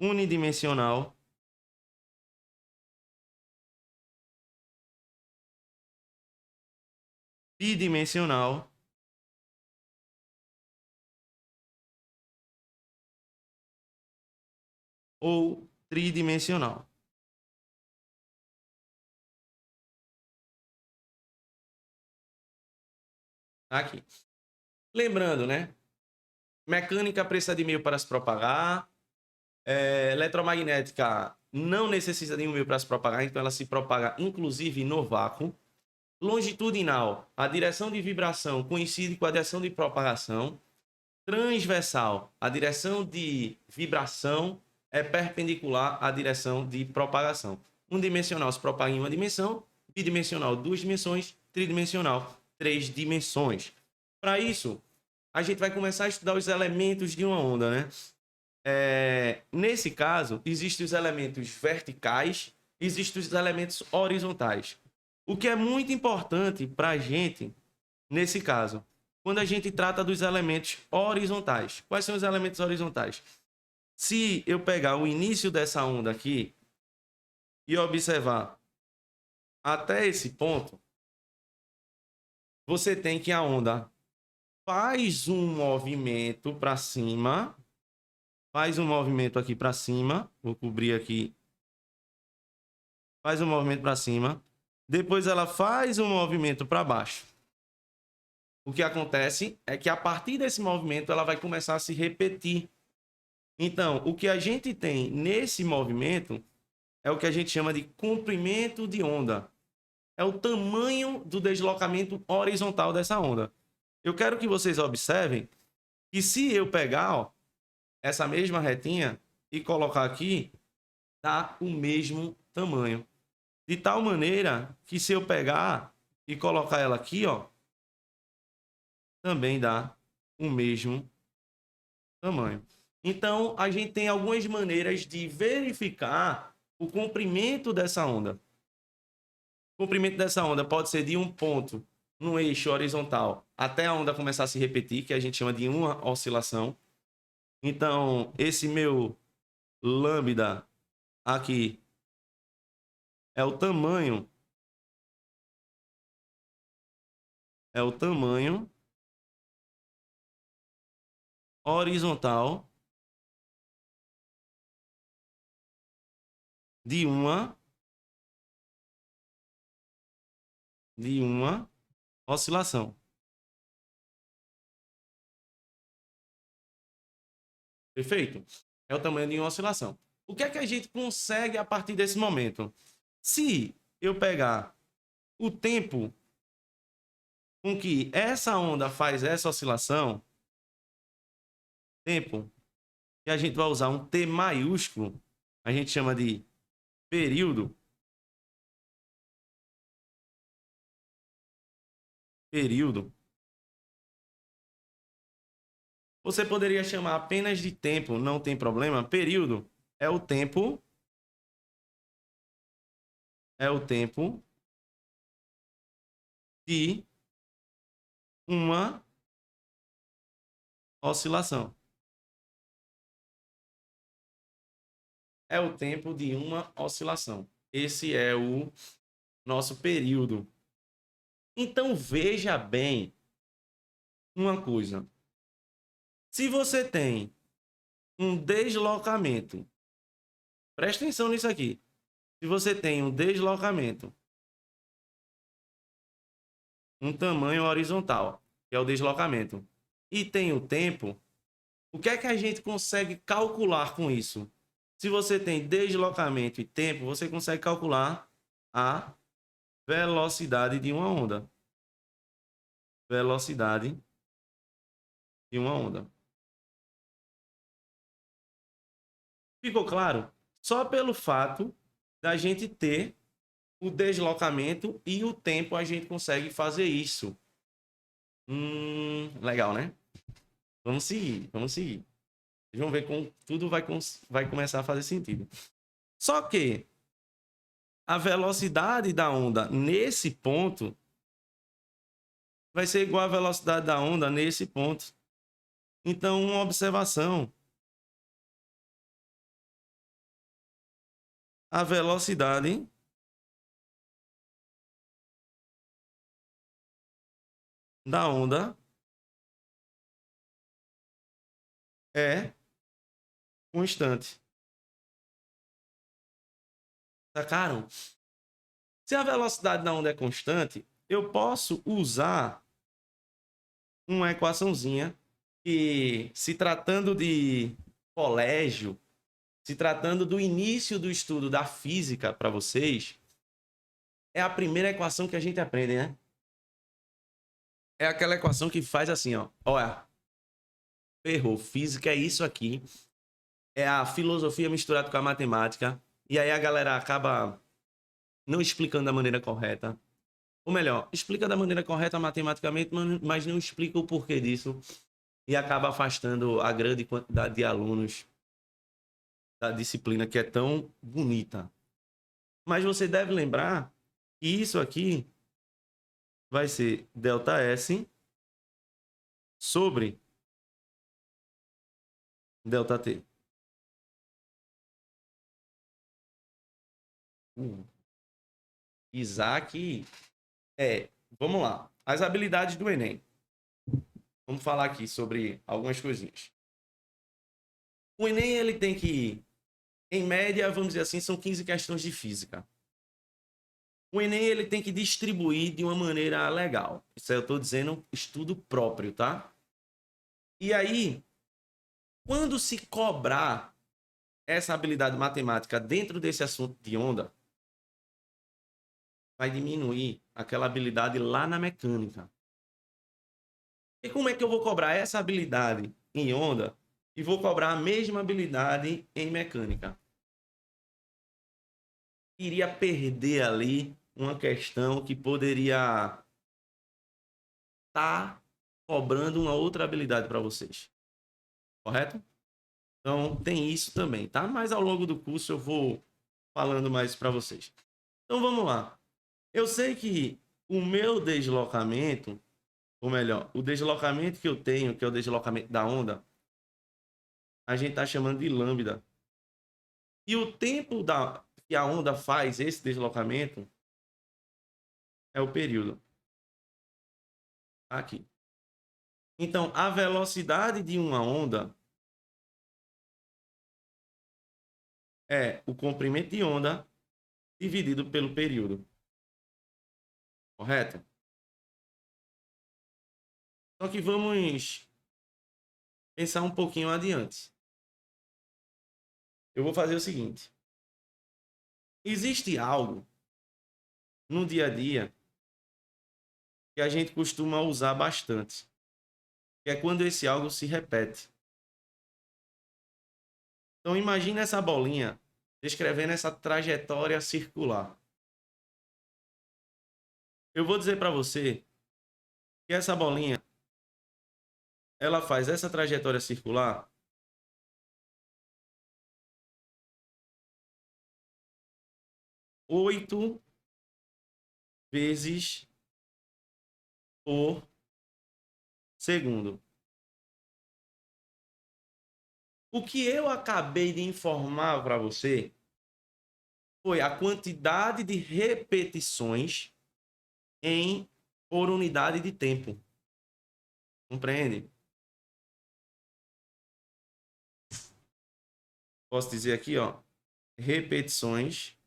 unidimensional bidimensional ou tridimensional. Aqui. Lembrando, né? Mecânica precisa de meio para se propagar. Eletromagnética não necessita de um meio para se propagar, então ela se propaga inclusive no vácuo. Longitudinal, a direção de vibração coincide com a direção de propagação. Transversal, a direção de vibração é perpendicular à direção de propagação. Unidimensional se propaga em uma dimensão, bidimensional duas dimensões, tridimensional três dimensões. Para isso, a gente vai começar a estudar os elementos de uma onda, né? Nesse caso, existem os elementos verticais, existem os elementos horizontais. O que é muito importante para a gente, nesse caso, quando a gente trata dos elementos horizontais. Quais são os elementos horizontais? Se eu pegar o início dessa onda aqui e observar até esse ponto, você tem que a onda faz um movimento para cima, faz um movimento aqui para cima, vou cobrir aqui, faz um movimento para cima, depois ela faz um movimento para baixo. O que acontece é que a partir desse movimento ela vai começar a se repetir. Então, o que a gente tem nesse movimento é o que a gente chama de comprimento de onda. É o tamanho do deslocamento horizontal dessa onda. Eu quero que vocês observem que se eu pegar essa mesma retinha e colocar aqui, dá o mesmo tamanho. De tal maneira que se eu pegar e colocar ela aqui, também dá o mesmo tamanho. Então, a gente tem algumas maneiras de verificar o comprimento dessa onda. O comprimento dessa onda pode ser de um ponto no eixo horizontal até a onda começar a se repetir, que a gente chama de uma oscilação. Então, esse meu lambda aqui é o tamanho horizontal de uma oscilação. Perfeito? É o tamanho de uma oscilação. O que é que a gente consegue a partir desse momento? Se eu pegar o tempo com que essa onda faz essa oscilação, tempo e a gente vai usar um T maiúsculo, a gente chama de período. Período. Você poderia chamar apenas de tempo, não tem problema. Período é o tempo. É o tempo de uma oscilação. É o tempo de uma oscilação. Esse é o nosso período. Então veja bem uma coisa. Se você tem um deslocamento, presta atenção nisso aqui. Se você tem um deslocamento, um tamanho horizontal, que é o deslocamento, e tem o tempo, o que é que a gente consegue calcular com isso? Se você tem deslocamento e tempo, você consegue calcular a velocidade de uma onda. Velocidade de uma onda. Ficou claro? Só pelo fato da gente ter o deslocamento e o tempo a gente consegue fazer isso. Legal, né? Vamos seguir, vamos seguir. Vocês vão ver como tudo vai começar a fazer sentido. Só que a velocidade da onda nesse ponto vai ser igual à velocidade da onda nesse ponto. Então, uma observação. A velocidade da onda é constante. Sacaram? Se a velocidade da onda é constante, eu posso usar uma equaçãozinha que, se tratando de colégio, se tratando do início do estudo da física para vocês, é a primeira equação que a gente aprende, né? É aquela equação que faz assim, ó. Olha, errou. Física é isso aqui. É a filosofia misturada com a matemática. E aí a galera acaba não explicando da maneira correta. Ou melhor, explica da maneira correta matematicamente, mas não explica o porquê disso. E acaba afastando a grande quantidade de alunos da disciplina que é tão bonita. Mas você deve lembrar que isso aqui vai ser ΔS sobre ΔT. Isaac vamos lá. As habilidades do Enem. Vamos falar aqui sobre algumas coisinhas. O Enem, ele tem que, em média, vamos dizer assim, são 15 questões de física. O Enem, ele tem que distribuir de uma maneira legal. Isso aí eu estou dizendo estudo próprio, tá? E aí, quando se cobrar essa habilidade matemática dentro desse assunto de onda, vai diminuir aquela habilidade lá na mecânica. E como é que eu vou cobrar essa habilidade em onda e vou cobrar a mesma habilidade em mecânica? Iria perder ali uma questão que poderia estar cobrando uma outra habilidade para vocês. Correto? Então, tem isso também, tá? Mas ao longo do curso eu vou falando mais para vocês. Então, vamos lá. Eu sei que o meu deslocamento, ou melhor, o deslocamento que eu tenho, que é o deslocamento da onda, a gente está chamando de lambda. E o tempo que a onda faz esse deslocamento é o período. Aqui. Então, a velocidade de uma onda é o comprimento de onda dividido pelo período. Correto? Só que vamos pensar um pouquinho adiante. Eu vou fazer o seguinte. Existe algo no dia a dia que a gente costuma usar bastante, que é quando esse algo se repete. Então, imagine essa bolinha descrevendo essa trajetória circular. Eu vou dizer para você que essa bolinha, ela faz essa trajetória circular 8 vezes por segundo. O que eu acabei de informar para você foi a quantidade de repetições por unidade de tempo. Compreende? Posso dizer aqui, ó, repetições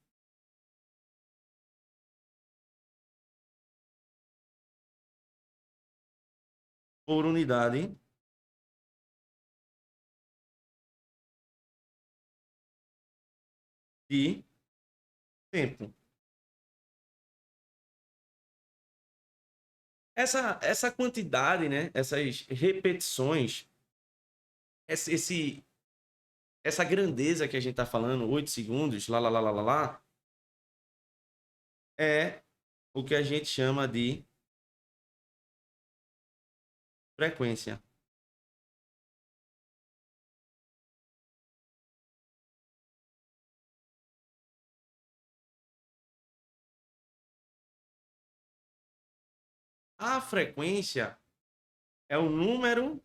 por unidade de tempo. Essa quantidade, né? Essas repetições, essa grandeza que a gente está falando, 8 segundos, lá, é o que a gente chama de frequência. A frequência é o número,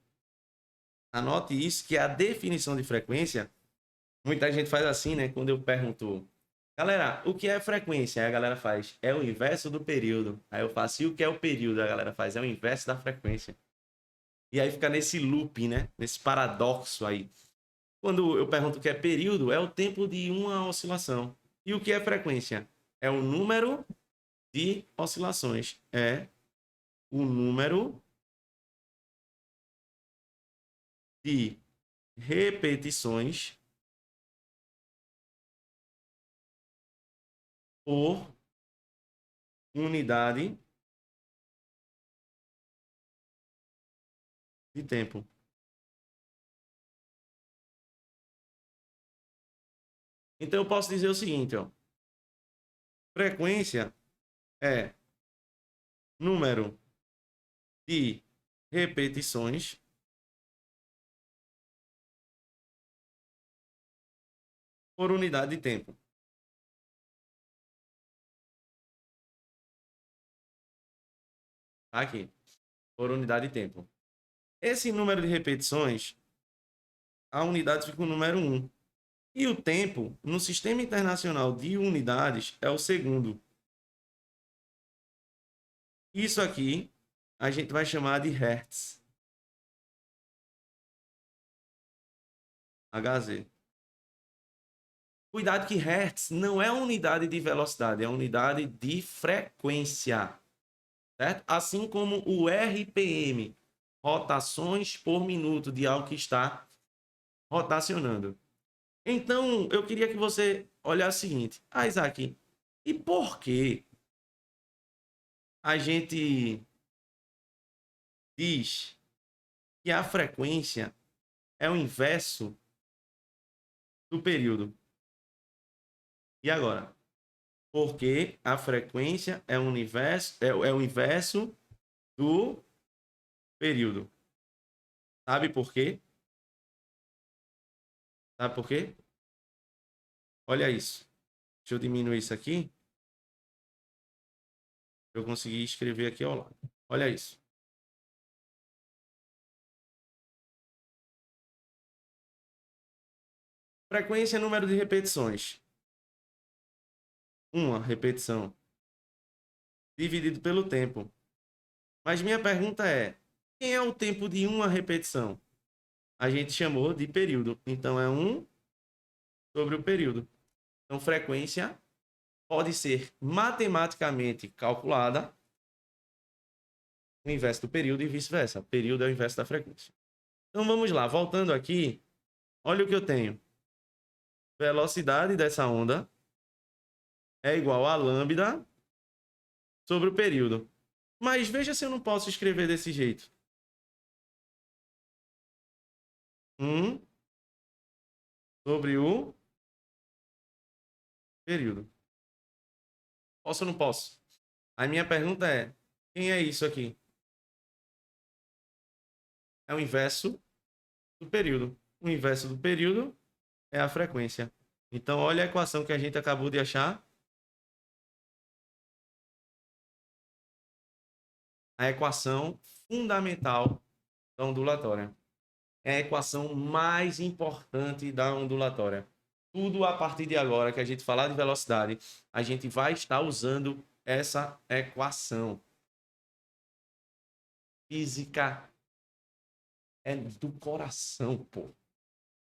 anote isso, que é a definição de frequência. Muita gente faz assim, né? Quando eu pergunto, galera, o que é frequência? Aí a galera faz, é o inverso do período. Aí eu faço, e o que é o período? A galera faz, é o inverso da frequência. E aí fica nesse loop, né? Nesse paradoxo aí. Quando eu pergunto o que é período, é o tempo de uma oscilação. E o que é frequência? É o número de oscilações. É o número de repetições por unidade de tempo. Então eu posso dizer o seguinte, ó. Frequência é número de repetições por unidade de tempo. Tá aqui, por unidade de tempo. Esse número de repetições, a unidade fica o número 1. E o tempo, no Sistema Internacional de Unidades, é o segundo. Isso aqui a gente vai chamar de Hertz. Hz. Cuidado que Hertz não é unidade de velocidade, é unidade de frequência. Certo? Assim como o RPM, rotações por minuto de algo que está rotacionando. Então, eu queria que você olhasse o seguinte. Ah, Isaac, e por que a gente diz que a frequência é o inverso do período? E agora? Porque a frequência é o inverso do período. Sabe por quê? Sabe por quê? Olha isso. Deixa eu diminuir isso aqui. Eu consegui escrever aqui ao lado. Olha isso. Frequência é número de repetições. Uma repetição dividido pelo tempo. Mas minha pergunta é, quem é o tempo de uma repetição? A gente chamou de período. Então, é 1 sobre o período. Então, frequência pode ser matematicamente calculada o inverso do período e vice-versa. Período é o inverso da frequência. Então, vamos lá. Voltando aqui, olha o que eu tenho. Velocidade dessa onda é igual a lambda sobre o período. Mas veja se eu não posso escrever desse jeito. 1 sobre o período. Posso ou não posso? A minha pergunta é, quem é isso aqui? É o inverso do período. O inverso do período é a frequência. Então, olha a equação que a gente acabou de achar. A equação fundamental da ondulatória. É a equação mais importante da ondulatória. Tudo a partir de agora que a gente falar de velocidade, a gente vai estar usando essa equação. Física é do coração, pô.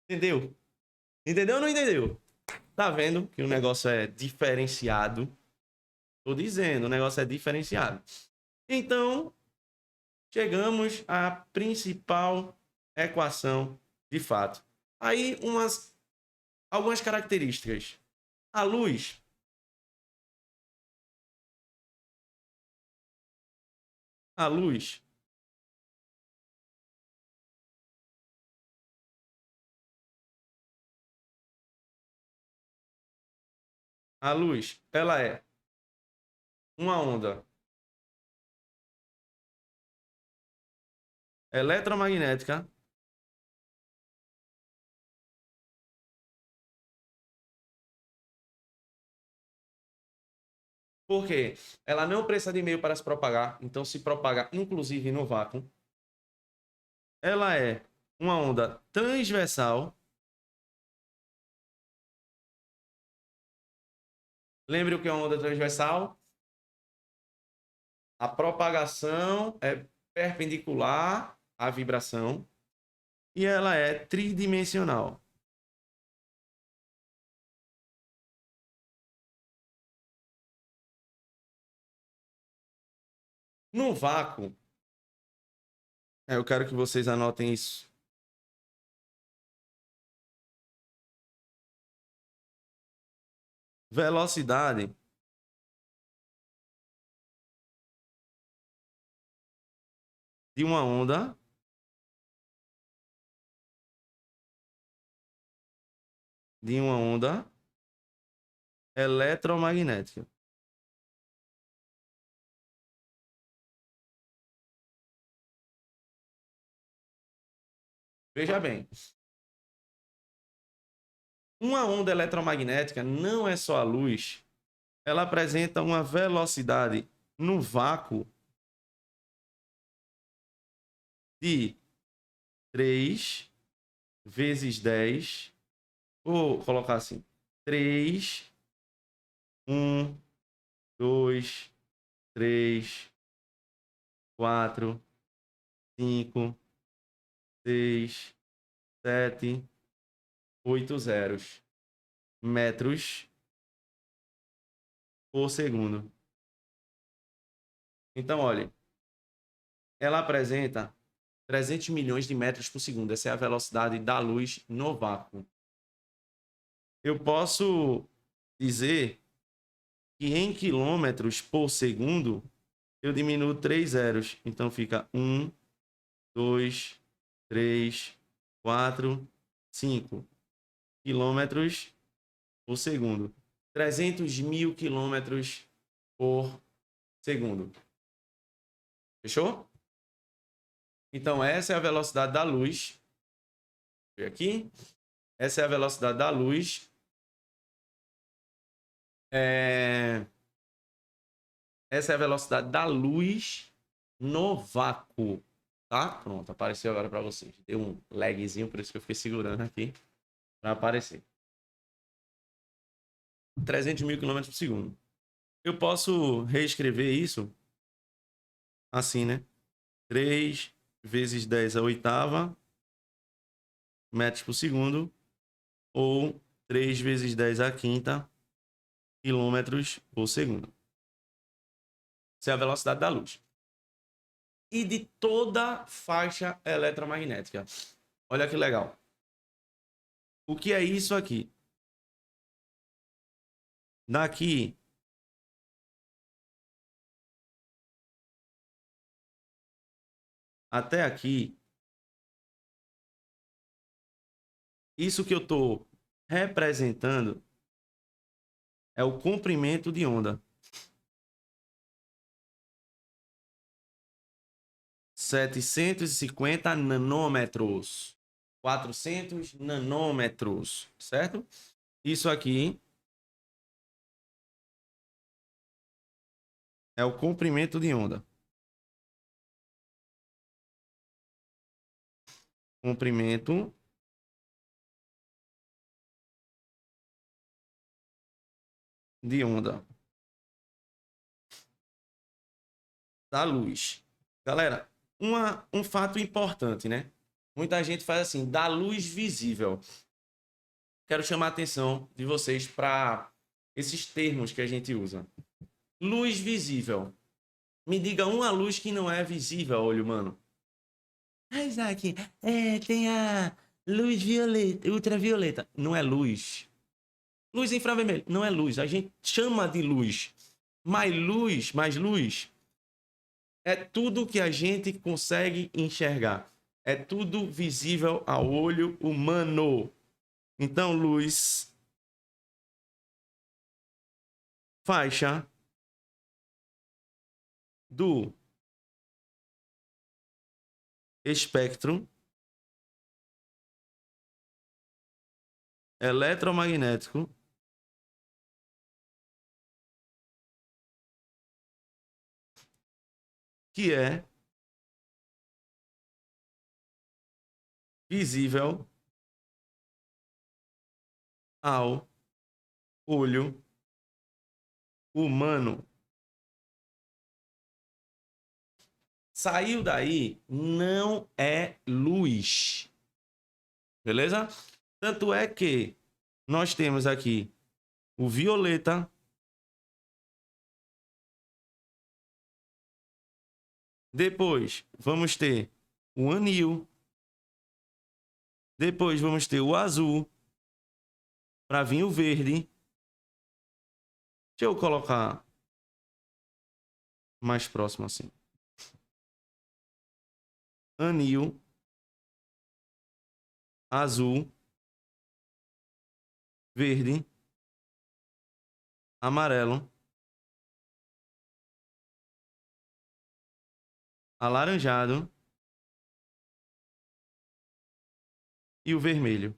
Entendeu? Entendeu ou não entendeu? Tá vendo que o negócio é diferenciado? Tô dizendo, o negócio é diferenciado. Então, chegamos à principal equação de fato. Aí, algumas características. A luz, a luz, a luz, ela é uma onda eletromagnética porque ela não precisa de meio para se propagar, então se propaga inclusive no vácuo. Ela é uma onda transversal. Lembre o que é uma onda transversal? A propagação é perpendicular à vibração e ela é tridimensional. No vácuo, eu quero que vocês anotem isso. Velocidade de uma onda eletromagnética. Veja bem, uma onda eletromagnética não é só a luz, ela apresenta uma velocidade no vácuo de 3 vezes 10, vou colocar assim, 3, 1, 2, 3, 4, 5, 6, 7, 8 zeros metros por segundo. Então, olha, ela apresenta 300 milhões de metros por segundo. Essa é a velocidade da luz no vácuo. Eu posso dizer que em quilômetros por segundo eu diminuo 3 zeros. Então fica 1, 2, 3, 4, 5 quilômetros por segundo. 300 mil quilômetros por segundo. Fechou? Então, essa é a velocidade da luz. Aqui. Essa é a velocidade da luz. Essa é a velocidade da luz no vácuo. Tá? Pronto, apareceu agora para vocês. Deu um lagzinho, por isso que eu fiquei segurando aqui para aparecer. 300 mil quilômetros por segundo. Eu posso reescrever isso assim, né? 3 vezes 10 à oitava metros por segundo, ou 3 vezes 10 à quinta quilômetros por segundo. Essa é a velocidade da luz. E de toda faixa eletromagnética. Olha que legal. O que é isso aqui? Daqui até aqui, isso que eu estou representando é o comprimento de onda. 750 nanômetros. 400 nanômetros, certo? Isso aqui é o comprimento de onda. Comprimento de onda da luz. Galera, um fato importante, né? Muita gente faz assim, da luz visível. Quero chamar a atenção de vocês para esses termos que a gente usa. Luz visível. Me diga uma luz que não é visível a olho humano. Ah, Isaac, tem a luz violeta, ultravioleta. Não é luz. Luz infravermelho. Não é luz. A gente chama de luz. Mais luz é tudo que a gente consegue enxergar. É tudo visível ao olho humano. Então, luz, faixa do espectro eletromagnético que é visível ao olho humano. Saiu daí, não é luz. Beleza? Tanto é que nós temos aqui o violeta, depois vamos ter o anil, depois vamos ter o azul, para vir o verde. Deixa eu colocar mais próximo assim. Anil, azul, verde, amarelo, alaranjado e o vermelho.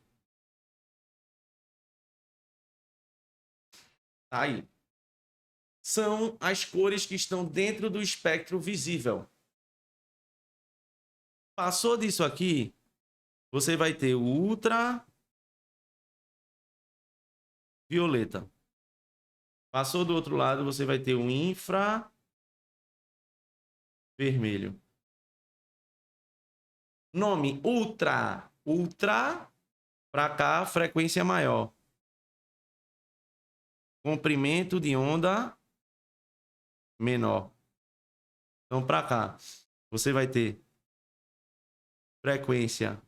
Tá aí. São as cores que estão dentro do espectro visível. Passou disso aqui, você vai ter o ultravioleta. Passou do outro lado, você vai ter o infravermelho. Nome ultra. Ultra, para cá, frequência maior. Comprimento de onda menor. Então, para cá, você vai ter frequência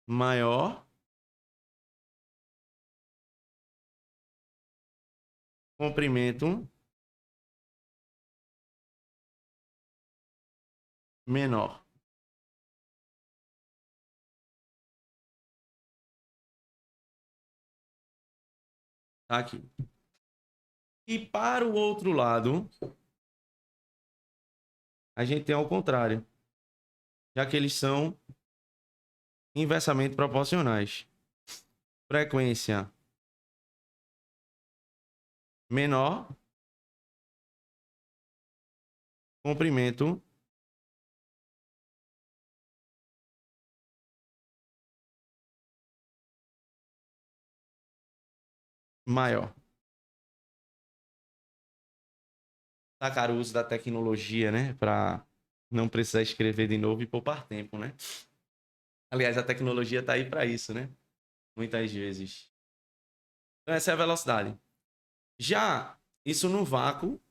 maior, comprimento menor. Tá aqui. E para o outro lado, a gente tem ao contrário, já que eles são inversamente proporcionais. Frequência menor, comprimento maior. Sacar o uso da tecnologia, né? Para não precisar escrever de novo e poupar tempo, né? Aliás, a tecnologia está aí para isso, né? Muitas vezes. Então, essa é a velocidade. Já isso no vácuo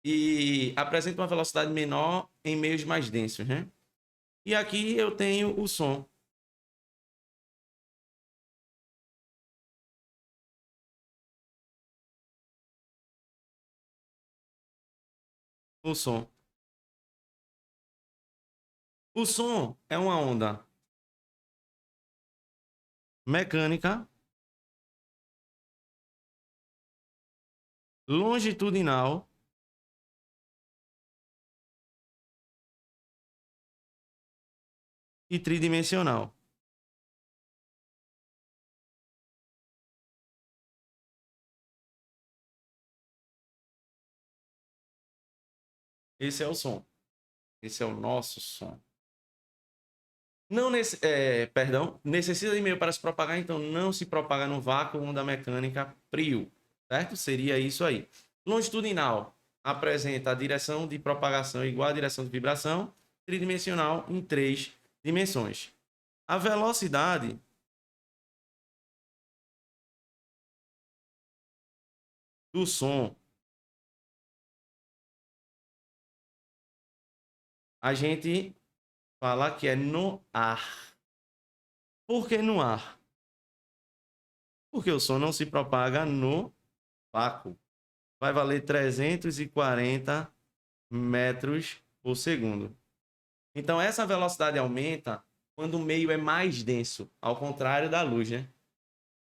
e apresenta uma velocidade menor em meios mais densos, né? E aqui eu tenho o som. O som. O som é uma onda mecânica longitudinal e tridimensional. Esse é o som. Esse é o nosso som. Não necessita de meio para se propagar, então não se propaga no vácuo. Onda mecânica frio, certo? Seria isso aí. Longitudinal apresenta a direção de propagação igual à direção de vibração. Tridimensional em 3 dimensões. A velocidade do som, a gente fala que é no ar. Por que no ar? Porque o som não se propaga no vácuo. Vai valer 340 metros por segundo. Então, essa velocidade aumenta quando o meio é mais denso, ao contrário da luz, né?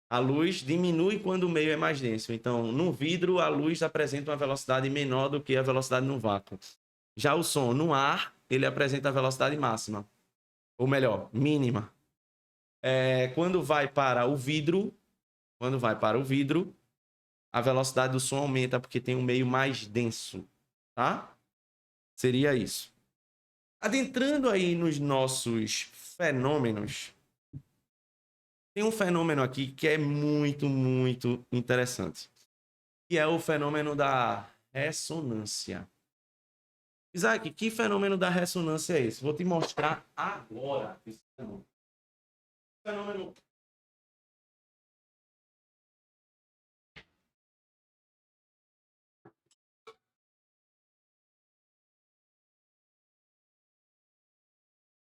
A luz diminui quando o meio é mais denso. Então, no vidro, a luz apresenta uma velocidade menor do que a velocidade no vácuo. Já o som no ar, ele apresenta a velocidade máxima. Ou melhor, mínima. Quando vai para o vidro, a velocidade do som aumenta porque tem um meio mais denso, tá? Seria isso. Adentrando aí nos nossos fenômenos, tem um fenômeno aqui que é muito, muito interessante, que é o fenômeno da ressonância. Isaac, que fenômeno da ressonância é esse? Vou te mostrar agora esse fenômeno.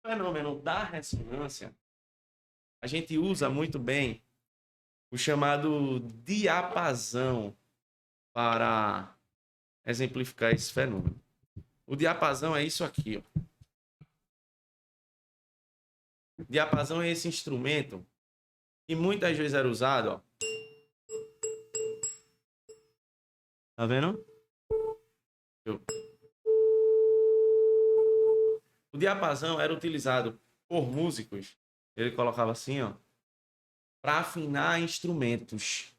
O fenômeno da ressonância, a gente usa muito bem o chamado diapasão para exemplificar esse fenômeno. O diapasão é isso aqui, ó. O diapasão é esse instrumento que muitas vezes era usado, ó. Tá vendo? O diapasão era utilizado por músicos, ele colocava assim, ó, para afinar instrumentos.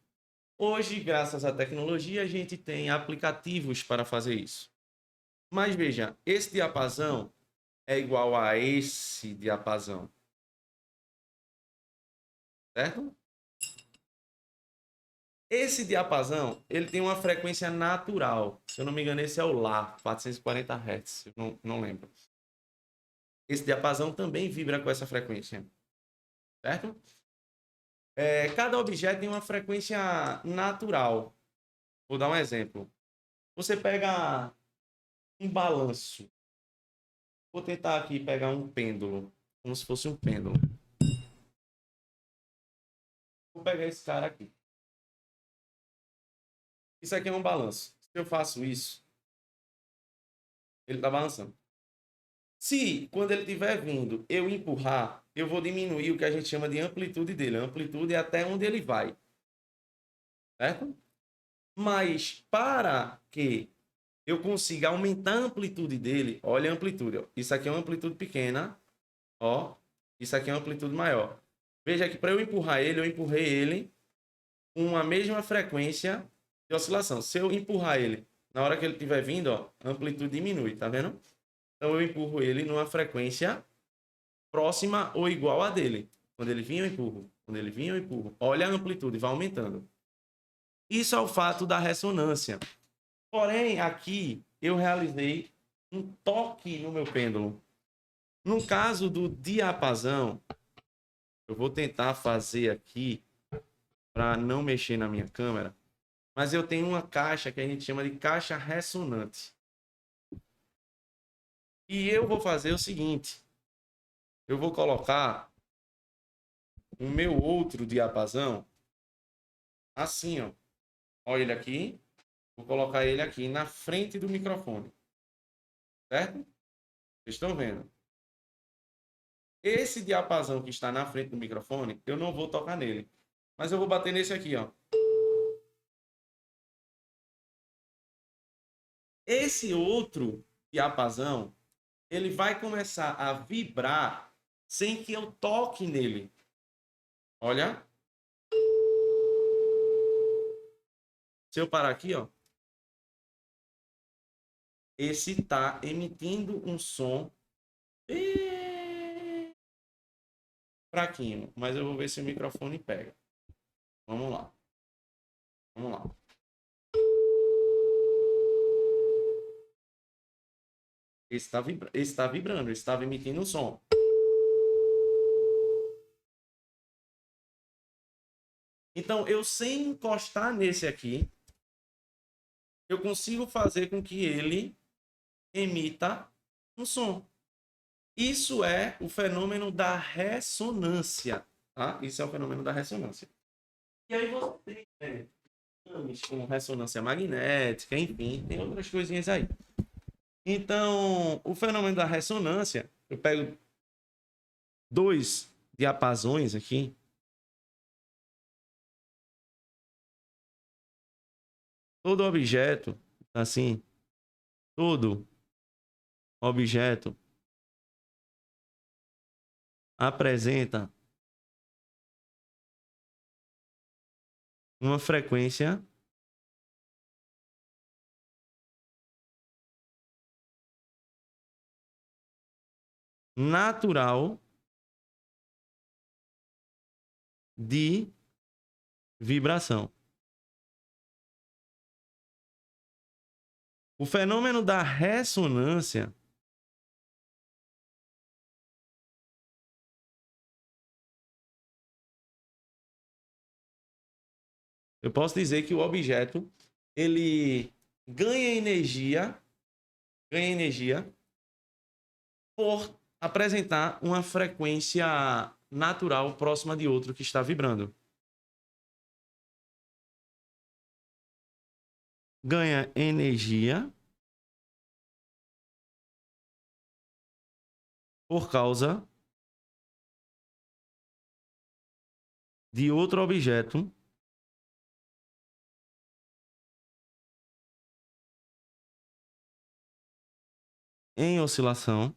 Hoje, graças à tecnologia, a gente tem aplicativos para fazer isso. Mas veja, esse diapasão é igual a esse diapasão. Certo? Esse diapasão, ele tem uma frequência natural. Se eu não me engano, esse é o Lá, 440 Hz, eu não lembro. Esse diapasão também vibra com essa frequência. Certo? Cada objeto tem uma frequência natural. Vou dar um exemplo. Você pega um balanço. Vou tentar aqui pegar um pêndulo, como se fosse um pêndulo. Vou pegar esse cara aqui. Isso aqui é um balanço. Se eu faço isso, ele está balançando. Se, quando ele estiver vindo, eu empurrar, eu vou diminuir o que a gente chama de amplitude dele. A amplitude é até onde ele vai. Certo? Mas, para que eu consiga aumentar a amplitude dele, olha a amplitude. Ó. Isso aqui é uma amplitude pequena. Ó. Isso aqui é uma amplitude maior. Veja que para eu empurrar ele, eu empurrei ele com a mesma frequência de oscilação. Se eu empurrar ele, na hora que ele estiver vindo, ó, a amplitude diminui, tá vendo? Então eu empurro ele numa frequência próxima ou igual a dele. Quando ele vinha, eu empurro. Quando ele vinha, eu empurro. Olha a amplitude, vai aumentando. Isso é o fato da ressonância. Porém, aqui eu realizei um toque no meu pêndulo. No caso do diapasão, eu vou tentar fazer aqui para não mexer na minha câmera, mas eu tenho uma caixa que a gente chama de caixa ressonante. E eu vou fazer o seguinte, eu vou colocar o meu outro diapasão assim, ó. Olha ele aqui, vou colocar ele aqui na frente do microfone. Certo? Vocês estão vendo? Esse diapasão que está na frente do microfone, eu não vou tocar nele. Mas eu vou bater nesse aqui, ó. Esse outro diapasão, ele vai começar a vibrar sem que eu toque nele. Olha. Se eu parar aqui, ó. Esse tá emitindo um som fraquinho, mas eu vou ver se o microfone pega. Vamos lá. Vamos lá. Esse está vibrando, esse estava emitindo um som. Então, eu sem encostar nesse aqui, eu consigo fazer com que ele emita um som. Isso é o fenômeno da ressonância. Tá? Isso é o fenômeno da ressonância. E aí você tem com ressonância magnética, enfim, tem outras coisinhas aí. Então, o fenômeno da ressonância, eu pego 2 diapasões aqui. Todo objeto, assim, todo objeto apresenta uma frequência natural de vibração. O fenômeno da ressonância eu posso dizer que o objeto ele ganha energia por apresentar uma frequência natural próxima de outro que está vibrando. Ganha energia por causa de outro objeto em oscilação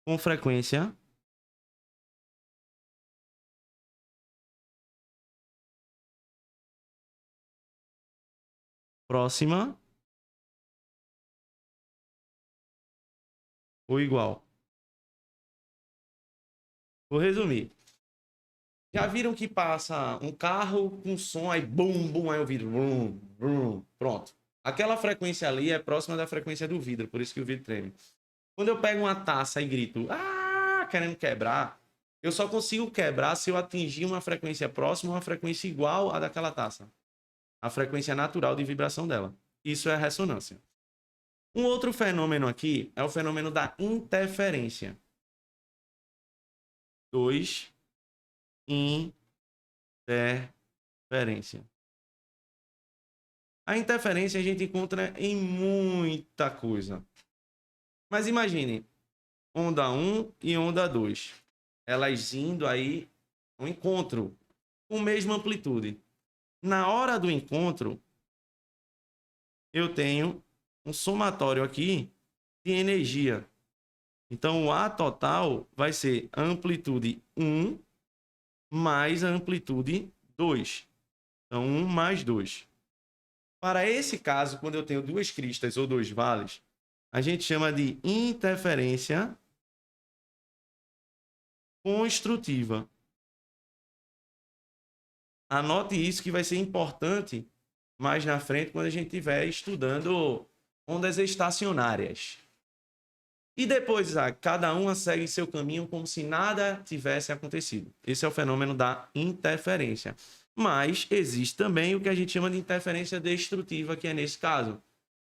com frequência próxima ou igual. Vou resumir. Já viram que passa um carro com som, aí bum, bum, aí o vidro, bum, bum, pronto. Aquela frequência ali é próxima da frequência do vidro, por isso que o vidro treme. Quando eu pego uma taça e grito, querendo quebrar, eu só consigo quebrar se eu atingir uma frequência próxima ou uma frequência igual à daquela taça. A frequência natural de vibração dela. Isso é a ressonância. Um outro fenômeno aqui é o fenômeno da interferência. 2. Interferência. A interferência a gente encontra em muita coisa. Mas imagine, onda 1 e onda 2. Elas indo aí um encontro com a mesma amplitude. Na hora do encontro, eu tenho um somatório aqui de energia. Então, o A total vai ser a amplitude 1 mais a amplitude 2. Então, 1 mais 2. Para esse caso, quando eu tenho duas cristas ou dois vales, a gente chama de interferência construtiva. Anote isso que vai ser importante mais na frente quando a gente estiver estudando ondas estacionárias. E depois, cada uma segue seu caminho como se nada tivesse acontecido. Esse é o fenômeno da interferência. Mas existe também o que a gente chama de interferência destrutiva, que é nesse caso.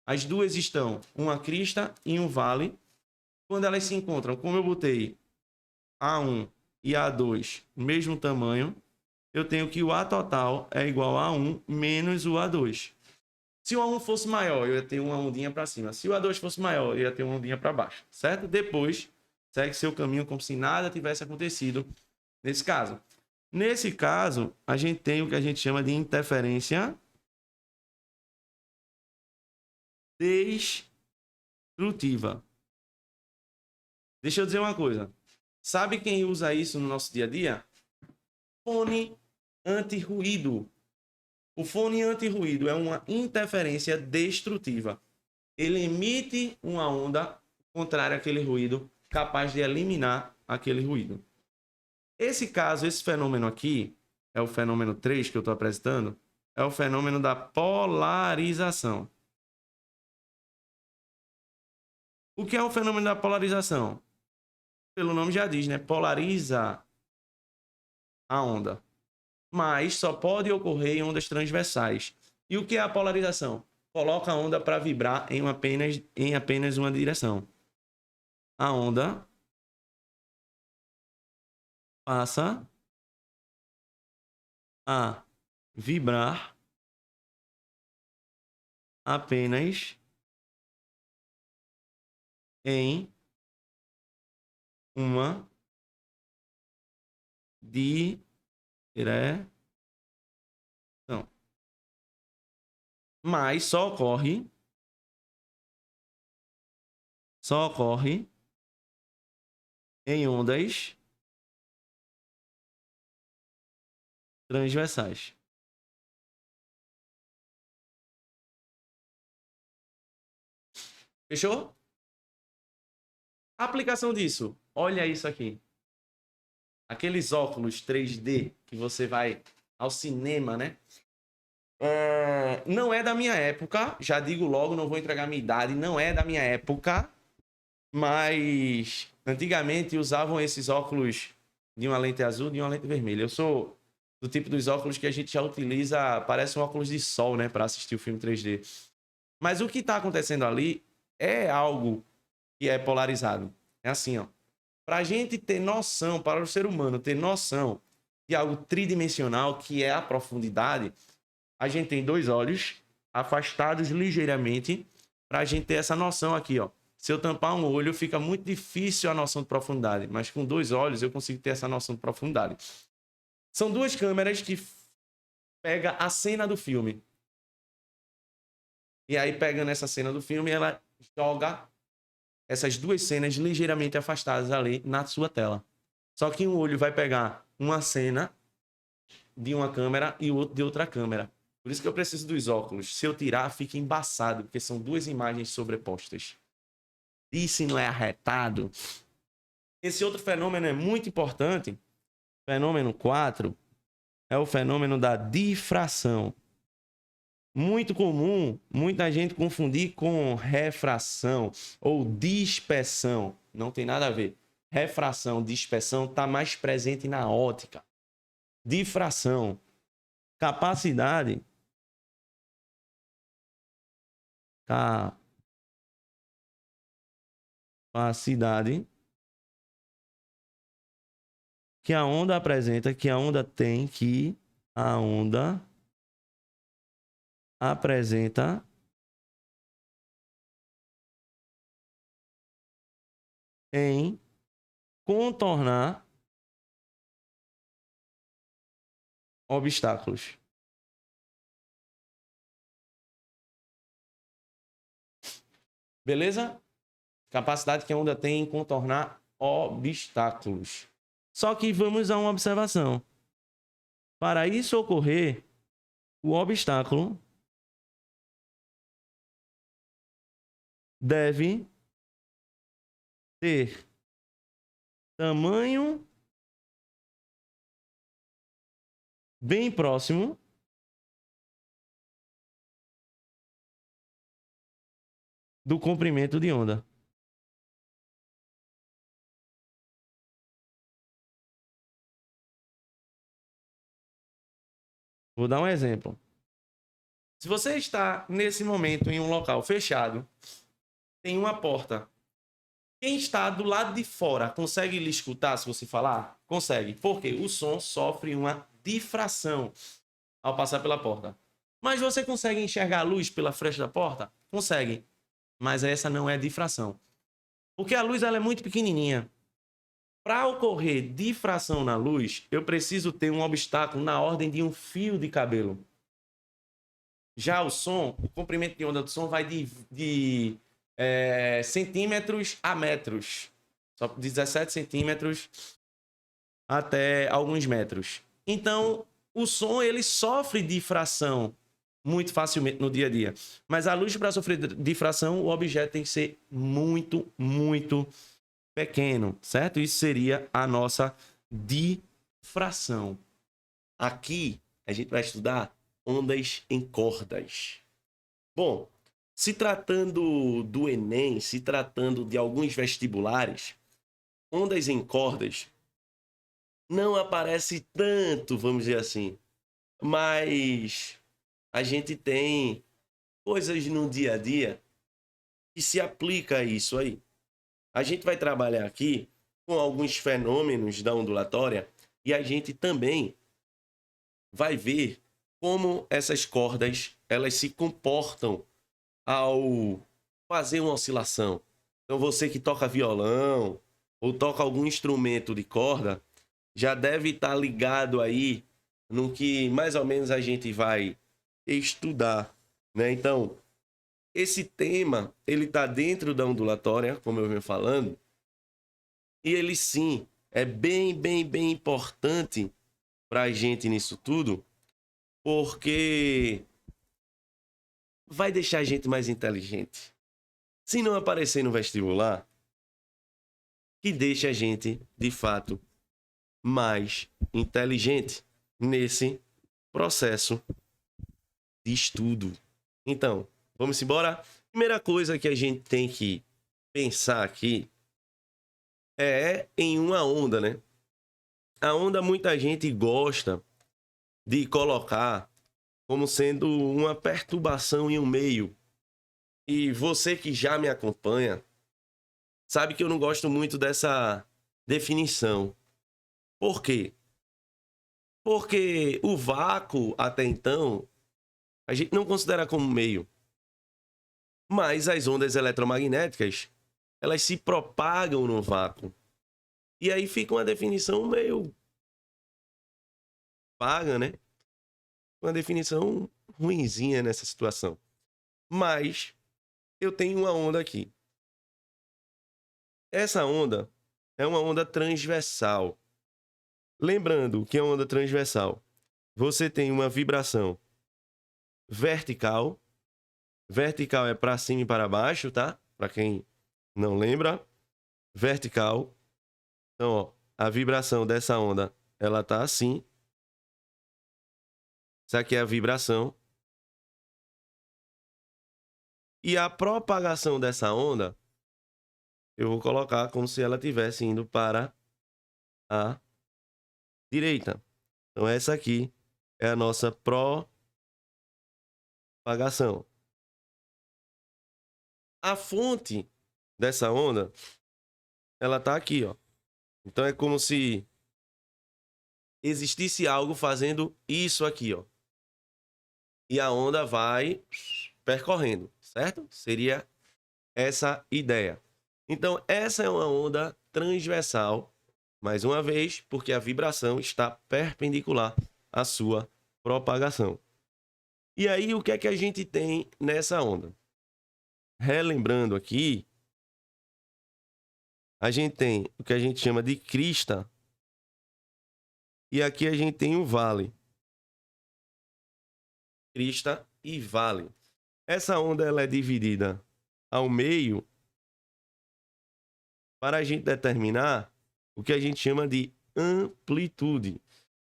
As duas estão uma crista e um vale. Quando elas se encontram, como eu botei A1 e A2 mesmo tamanho, eu tenho que o A total é igual a 1 menos o A2. Se o A1 fosse maior, eu ia ter uma ondinha para cima. Se o A2 fosse maior, eu ia ter uma ondinha para baixo, certo? Depois, segue seu caminho como se nada tivesse acontecido nesse caso. Nesse caso, a gente tem o que a gente chama de interferência destrutiva. Deixa eu dizer uma coisa. Sabe quem usa isso no nosso dia a dia? Fone anti-ruído. O fone anti-ruído é uma interferência destrutiva. Ele emite uma onda contrária àquele ruído, capaz de eliminar aquele ruído. Esse caso, esse fenômeno aqui, é o fenômeno 3 que eu estou apresentando, é o fenômeno da polarização. O que é o fenômeno da polarização? Pelo nome já diz, né? Polariza a onda. Mas só pode ocorrer em ondas transversais. E o que é a polarização? Coloca a onda para vibrar em apenas uma direção. A onda passa a vibrar apenas em uma direção. Mas só ocorre em ondas transversais. Fechou? A aplicação disso, olha isso aqui. Aqueles óculos 3D que você vai ao cinema, né? Não é da minha época, já digo logo, não vou entregar minha idade, não é da minha época, mas antigamente usavam esses óculos de uma lente azul e de uma lente vermelha. Eu sou do tipo dos óculos que a gente já utiliza, parece um óculos de sol, né, para assistir o filme 3D. Mas o que está acontecendo ali é algo que é polarizado. É assim, ó. Para a gente ter noção, para o ser humano ter noção de algo tridimensional, que é a profundidade, a gente tem dois olhos afastados ligeiramente para a gente ter essa noção aqui, ó. Se eu tampar um olho, fica muito difícil a noção de profundidade, mas com dois olhos eu consigo ter essa noção de profundidade. São duas câmeras que pegam a cena do filme. E aí, pegando essa cena do filme, ela joga essas duas cenas ligeiramente afastadas ali na sua tela. Só que um olho vai pegar uma cena de uma câmera e o outro de outra câmera. Por isso que eu preciso dos óculos. Se eu tirar, fica embaçado, porque são duas imagens sobrepostas. E se não é arretado? Esse outro fenômeno é muito importante. Fenômeno 4 é o fenômeno da difração. Muito comum, muita gente confundir com refração ou dispersão. Não tem nada a ver. Refração, dispersão está mais presente na ótica. Difração, capacidade que a onda apresenta, que a onda tem, que a onda apresenta em contornar obstáculos. Beleza? Capacidade que a onda tem em contornar obstáculos. Só que vamos a uma observação. Para isso ocorrer, o obstáculo deve ter tamanho bem próximo do comprimento de onda. Vou dar um exemplo. Se você está nesse momento em um local fechado, tem uma porta. Quem está do lado de fora consegue lhe escutar se você falar? Consegue. Porque o som sofre uma difração ao passar pela porta. Mas você consegue enxergar a luz pela fresta da porta? Consegue. Mas essa não é difração. Porque a luz ela é muito pequenininha. Para ocorrer difração na luz, eu preciso ter um obstáculo na ordem de um fio de cabelo. Já o som, o comprimento de onda do som vai de centímetros a metros. Só 17 centímetros até alguns metros. Então, o som ele sofre difração muito facilmente no dia a dia. Mas a luz, para sofrer difração, o objeto tem que ser muito, muito pequeno, certo? Isso seria a nossa difração. Aqui, a gente vai estudar ondas em cordas. Bom, se tratando do Enem, se tratando de alguns vestibulares, ondas em cordas não aparece tanto, vamos dizer assim, mas a gente tem coisas no dia a dia que se aplica a isso aí. A gente vai trabalhar aqui com alguns fenômenos da ondulatória e a gente também vai ver como essas cordas elas se comportam ao fazer uma oscilação. Então você que toca violão ou toca algum instrumento de corda já deve estar ligado aí no que mais ou menos a gente vai estudar, né? Então, esse tema, ele está dentro da ondulatória, como eu venho falando, e ele sim é bem importante para a gente nisso tudo, porque vai deixar a gente mais inteligente. Se não aparecer no vestibular, que deixa a gente, de fato, mais inteligente nesse processo de estudo. Então, vamos embora? Primeira coisa que a gente tem que pensar aqui é em uma onda, né? A onda muita gente gosta de colocar como sendo uma perturbação em um meio. E você que já me acompanha sabe que eu não gosto muito dessa definição. Por quê? Porque o vácuo, até então, a gente não considera como meio. Mas as ondas eletromagnéticas, elas se propagam no vácuo. E aí fica uma definição meio vaga, né? Uma definição ruinzinha nessa situação. Mas eu tenho uma onda aqui. Essa onda é uma onda transversal. Lembrando que a onda transversal, você tem uma vibração vertical. Vertical é para cima e para baixo, tá? Para quem não lembra, vertical. Então, ó, a vibração dessa onda, ela tá assim. Isso aqui é a vibração. E a propagação dessa onda, eu vou colocar como se ela estivesse indo para a direita. Então, essa aqui é a nossa propagação. A fonte dessa onda, ela tá aqui, ó. Então, é como se existisse algo fazendo isso aqui, ó. E a onda vai percorrendo, certo? Seria essa ideia. Então, essa é uma onda transversal, mais uma vez, porque a vibração está perpendicular à sua propagação. E aí, o que é que a gente tem nessa onda? Relembrando aqui, a gente tem o que a gente chama de crista, e aqui a gente tem o vale. Crista e vale. Essa onda ela é dividida ao meio para a gente determinar o que a gente chama de amplitude.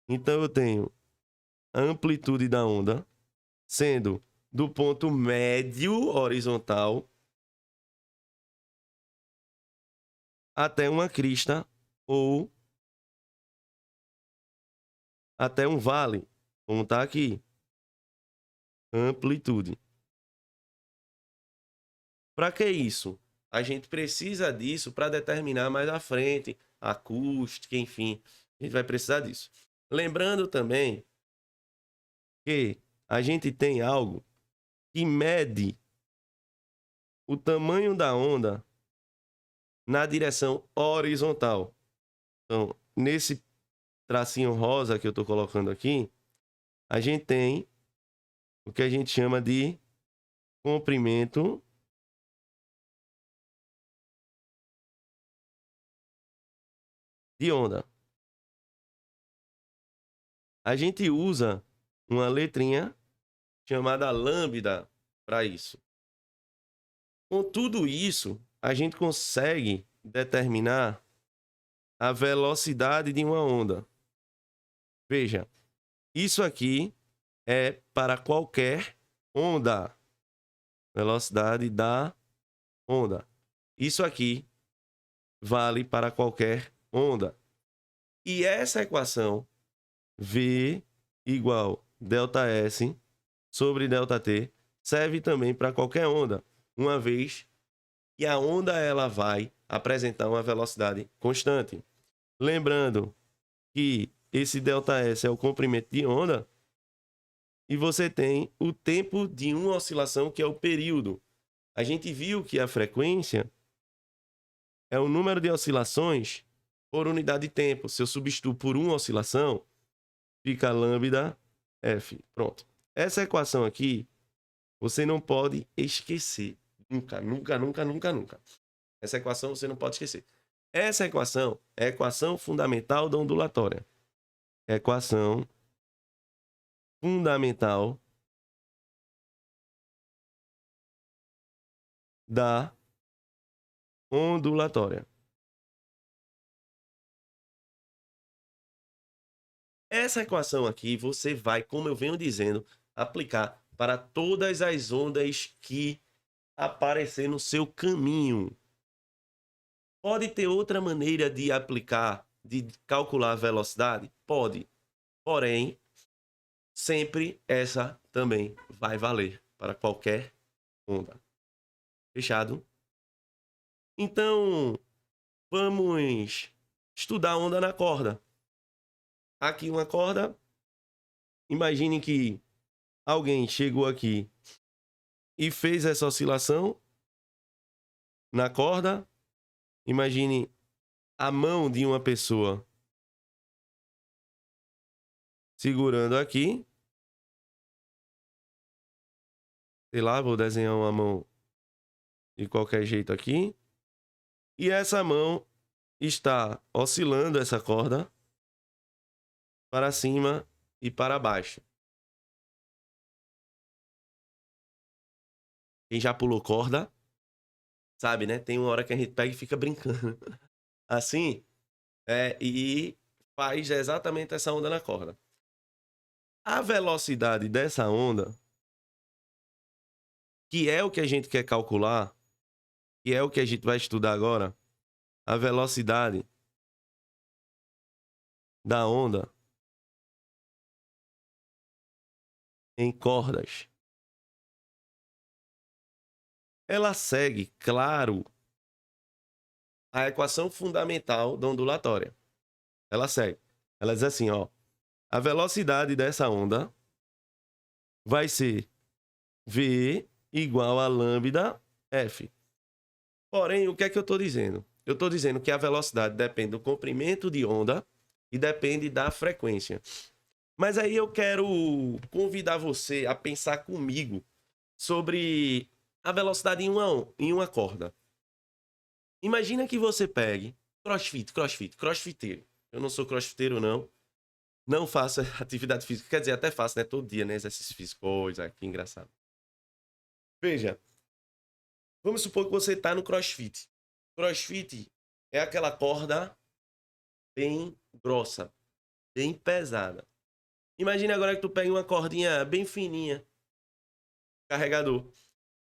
Então eu tenho a amplitude da onda sendo do ponto médio horizontal até uma crista ou até um vale, como está aqui. Amplitude. Para que isso? A gente precisa disso para determinar mais à frente a acústica, enfim. A gente vai precisar disso. Lembrando também que a gente tem algo que mede o tamanho da onda na direção horizontal. Então, nesse tracinho rosa que eu estou colocando aqui, a gente tem o que a gente chama de comprimento de onda. A gente usa uma letrinha chamada lambda para isso. Com tudo isso, a gente consegue determinar a velocidade de uma onda. Veja, isso aqui é para qualquer onda. Velocidade da onda. Isso aqui vale para qualquer onda. E essa equação, V igual ΔS sobre ΔT, serve também para qualquer onda, uma vez que a onda ela vai apresentar uma velocidade constante. Lembrando que esse ΔS é o comprimento de onda e você tem o tempo de uma oscilação, que é o período. A gente viu que a frequência é o número de oscilações por unidade de tempo. Se eu substituo por uma oscilação, fica lambda F. Pronto. Essa equação aqui, você não pode esquecer. Nunca, nunca, nunca, nunca, nunca. Essa equação você não pode esquecer. Essa equação é a equação fundamental da ondulatória. Equação fundamental da ondulatória. Essa equação aqui você vai, como eu venho dizendo, aplicar para todas as ondas que aparecer no seu caminho. Pode ter outra maneira de aplicar, de calcular a velocidade? Pode. Porém, sempre essa também vai valer para qualquer onda. Fechado? Então, vamos estudar a onda na corda. Aqui uma corda. Imagine que alguém chegou aqui e fez essa oscilação na corda. Imagine a mão de uma pessoa segurando aqui. Sei lá, vou desenhar uma mão de qualquer jeito aqui. E essa mão está oscilando essa corda para cima e para baixo. Quem já pulou corda, sabe, né? Tem uma hora que a gente pega e fica brincando. Assim, e faz exatamente essa onda na corda. A velocidade dessa onda, que é o que a gente quer calcular, que é o que a gente vai estudar agora, a velocidade da onda em cordas. Ela segue, claro, a equação fundamental da ondulatória. Ela segue. Ela diz assim, ó, a velocidade dessa onda vai ser V igual a lambda F. Porém, o que é que eu estou dizendo? Eu estou dizendo que a velocidade depende do comprimento de onda e depende da frequência. Mas aí eu quero convidar você a pensar comigo sobre a velocidade em uma corda. Imagina que você pegue crossfiteiro. Eu não sou crossfiteiro, não. Não faço atividade física. Quer dizer, até faço, né? Todo dia, né? Exercício físico. Coisa, que engraçado. Veja, vamos supor que você está no crossfit. Crossfit é aquela corda bem grossa, bem pesada. Imagina agora que tu pega uma cordinha bem fininha, carregador,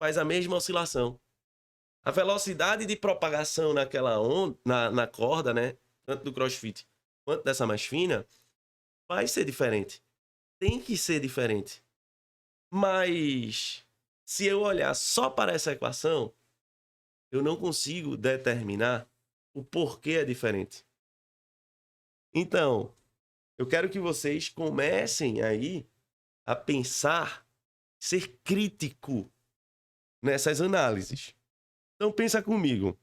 faz a mesma oscilação. A velocidade de propagação naquela onda, na corda, né? Tanto do crossfit quanto dessa mais fina, vai ser diferente. Tem que ser diferente. Mas se eu olhar só para essa equação, eu não consigo determinar o porquê é diferente. Então, eu quero que vocês comecem aí a pensar, ser crítico nessas análises. Então pensa comigo.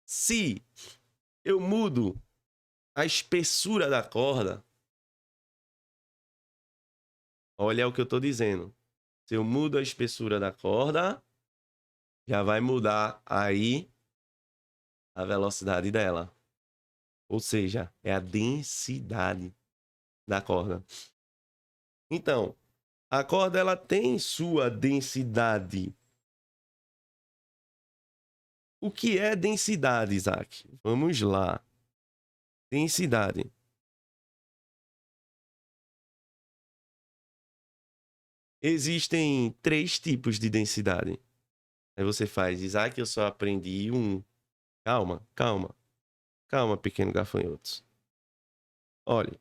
Se eu mudo a espessura da corda, olha o que eu estou dizendo. Se eu mudo a espessura da corda, já vai mudar aí a velocidade dela. Ou seja, é a densidade da corda. Então, a corda ela tem sua densidade. O que é densidade, Isaac? Vamos lá. Densidade. Existem 3 tipos de densidade. Aí você faz, Isaac, eu só aprendi um. Calma, calma. Calma, pequeno gafanhotos. Olha.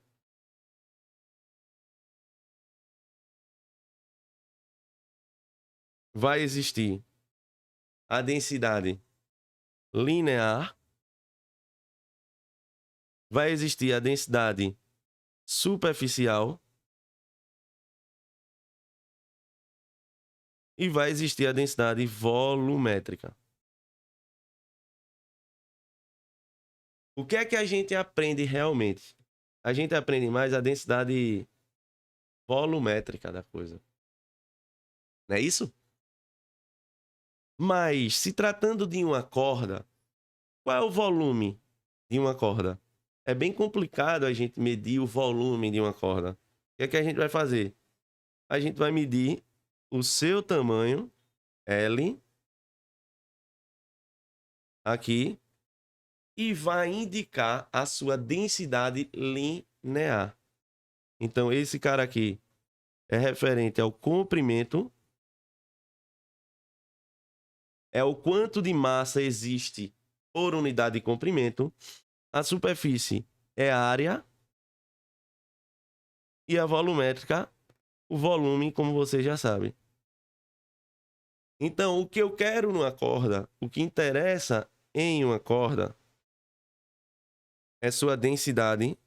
Vai existir a densidade linear. Vai existir a densidade superficial. E vai existir a densidade volumétrica. O que é que a gente aprende realmente? A gente aprende mais a densidade volumétrica da coisa. Não é isso? Mas, se tratando de uma corda, qual é o volume de uma corda? É bem complicado a gente medir o volume de uma corda. O que é que a gente vai fazer? A gente vai medir o seu tamanho, L, aqui, e vai indicar a sua densidade linear. Então, esse cara aqui é referente ao comprimento, é o quanto de massa existe por unidade de comprimento. A superfície é a área e a volumétrica, o volume, como você já sabe. Então, o que eu quero numa corda, o que interessa em uma corda é sua densidade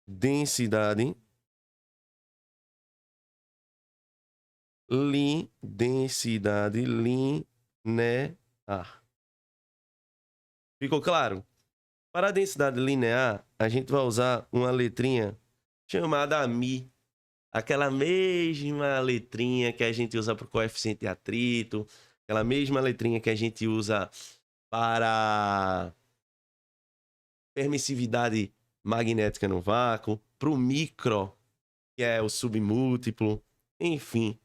densidade linear. Ficou claro? Para a densidade linear, a gente vai usar uma letrinha chamada μ. Aquela mesma letrinha que a gente usa para o coeficiente de atrito, aquela mesma letrinha que a gente usa para permissividade magnética no vácuo, para o micro, que é o submúltiplo, enfim.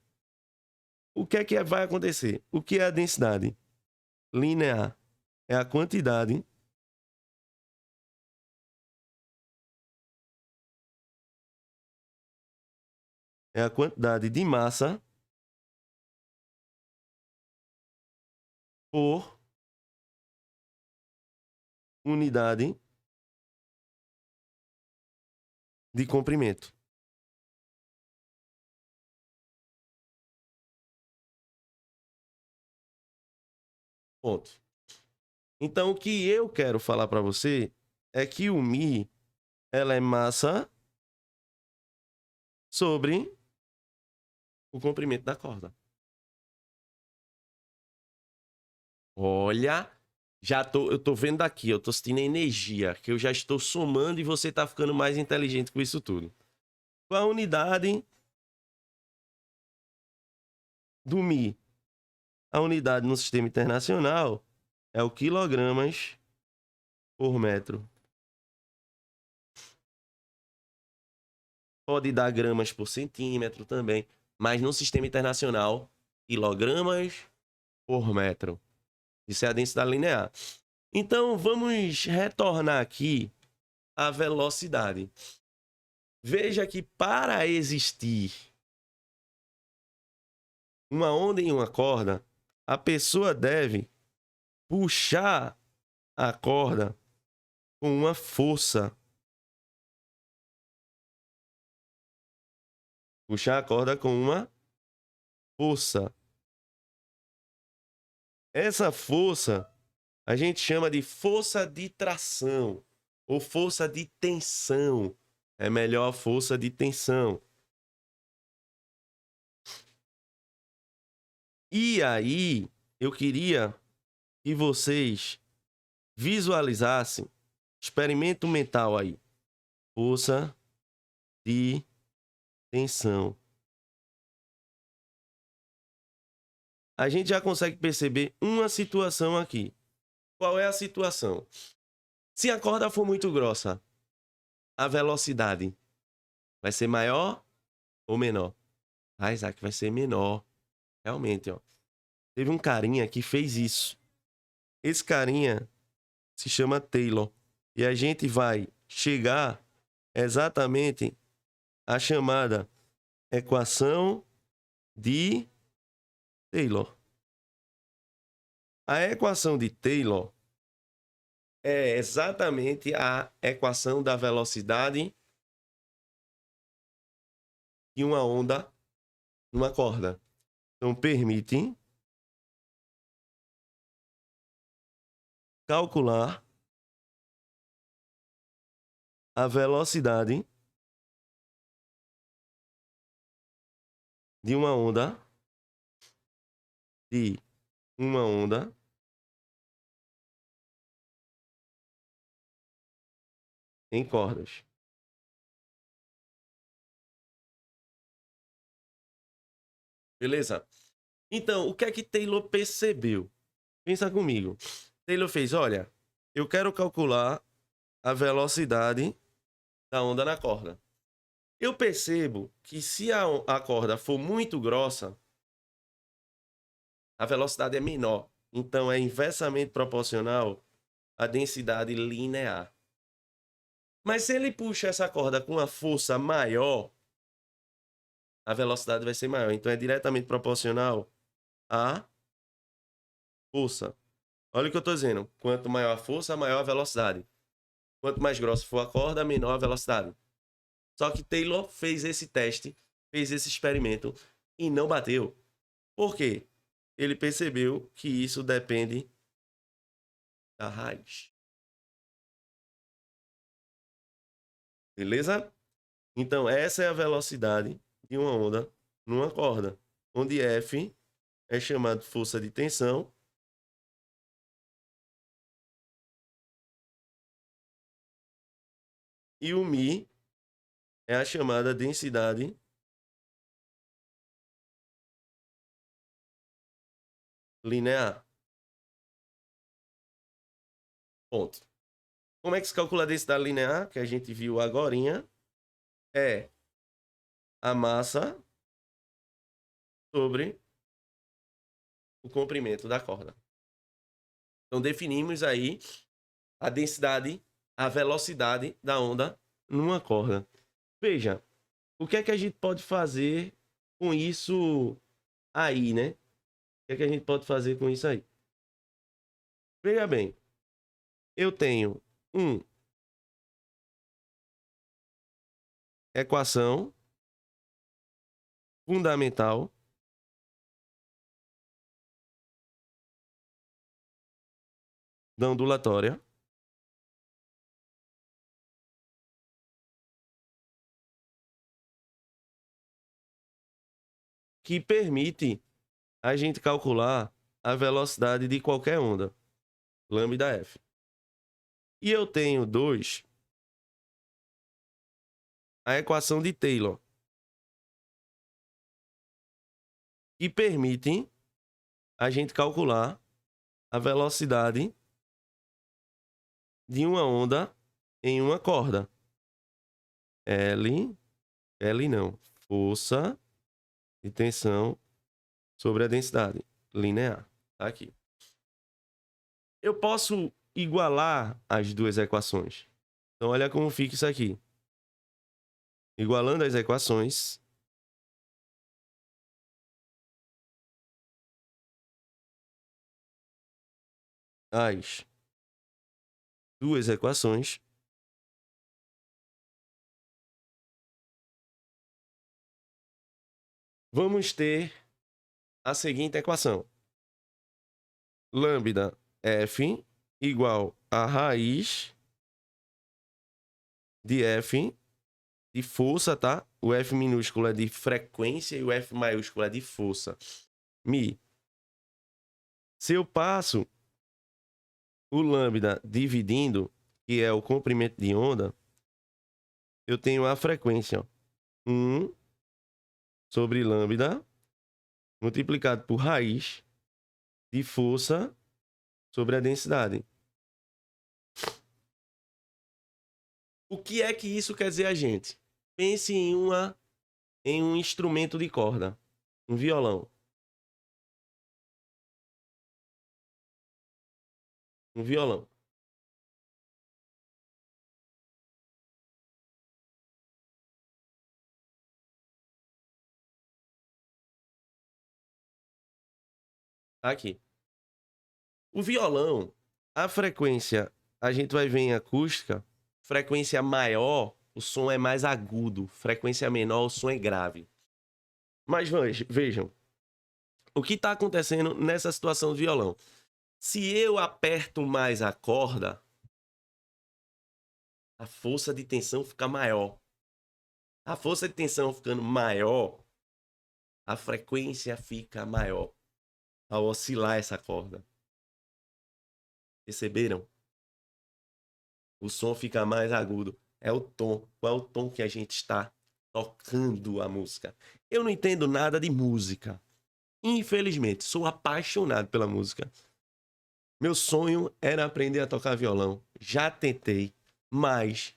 O que é que vai acontecer? O que é a densidade linear? É a quantidade de massa por unidade de comprimento. Ponto. Então, o que eu quero falar para você é que o μ ela é massa sobre o comprimento da corda. Olha, eu tô vendo aqui, eu tô sentindo a energia, que eu já estou somando e você tá ficando mais inteligente com isso tudo. Qual a unidade do μ? A unidade no sistema internacional é o quilogramas por metro. Pode dar gramas por centímetro também, mas no sistema internacional, quilogramas por metro. Isso é a densidade linear. Então, vamos retornar aqui à velocidade. Veja que para existir uma onda em uma corda, a pessoa deve puxar a corda com uma força. Puxar a corda com uma força. Essa força a gente chama de força de tração. ou força de tensão. É melhor a força de tensão. E aí, eu queria que vocês visualizassem, experimento mental aí, força de tensão. A gente já consegue perceber uma situação aqui. Qual é a situação? Se a corda for muito grossa, a velocidade vai ser maior ou menor? Ah, Isaac, vai ser menor. Realmente, ó. Teve um carinha que fez isso. Esse carinha se chama Taylor. E a gente vai chegar exatamente à chamada equação de Taylor. A equação de Taylor é exatamente a equação da velocidade de uma onda numa corda. Então, permite calcular a velocidade de uma onda em cordas. Beleza? Então, o que é que Taylor percebeu? Pensa comigo. Taylor fez, olha, eu quero calcular a velocidade da onda na corda. Eu percebo que se a corda for muito grossa, a velocidade é menor. Então, é inversamente proporcional à densidade linear. Mas se ele puxa essa corda com uma força maior, a velocidade vai ser maior. Então, é diretamente proporcional à força. Olha o que eu estou dizendo. Quanto maior a força, maior a velocidade. Quanto mais grossa for a corda, menor a velocidade. Só que Taylor fez esse teste, fez esse experimento e não bateu. Por quê? Ele percebeu que isso depende da raiz. Beleza? Então, essa é a velocidade de uma onda numa corda, onde F é chamado de força de tensão e o μ é a chamada densidade linear. Ponto. Como é que se calcula a densidade linear, que a gente viu agorinha? É a massa sobre o comprimento da corda. Então, definimos aí a densidade, a velocidade da onda numa corda. Veja, o que é que a gente pode fazer com isso aí, né? O que é que a gente pode fazer com isso aí? Veja bem, eu tenho equação fundamental da ondulatória que permite a gente calcular a velocidade de qualquer onda, lambda f. E eu tenho a equação de Taylor, que permite a gente calcular a velocidade de uma onda em uma corda. L não, força de tensão sobre a densidade linear. Tá aqui. Eu posso igualar as duas equações. Então, olha como fica isso aqui. Igualando as equações, as duas equações, vamos ter a seguinte equação. Lambda f igual a raiz de F, de força, tá? O F minúsculo é de frequência e o F maiúsculo é de força. Mi. Se eu passo o lambda dividindo, que é o comprimento de onda, eu tenho a frequência, ó, 1 sobre lambda multiplicado por raiz de força sobre a densidade. O que é que isso quer dizer a gente? Pense em um instrumento de corda, um violão. Um violão. Tá aqui. O violão, a frequência, a gente vai ver em acústica, frequência maior, o som é mais agudo, frequência menor, o som é grave. Mas vejam, o que está acontecendo nessa situação do violão? Se eu aperto mais a corda, a força de tensão fica maior. A força de tensão ficando maior, a frequência fica maior ao oscilar essa corda. Perceberam? O som fica mais agudo. É o tom. Qual é o tom que a gente está tocando a música? Eu não entendo nada de música. Infelizmente, sou apaixonado pela música. Meu sonho era aprender a tocar violão. Já tentei, mas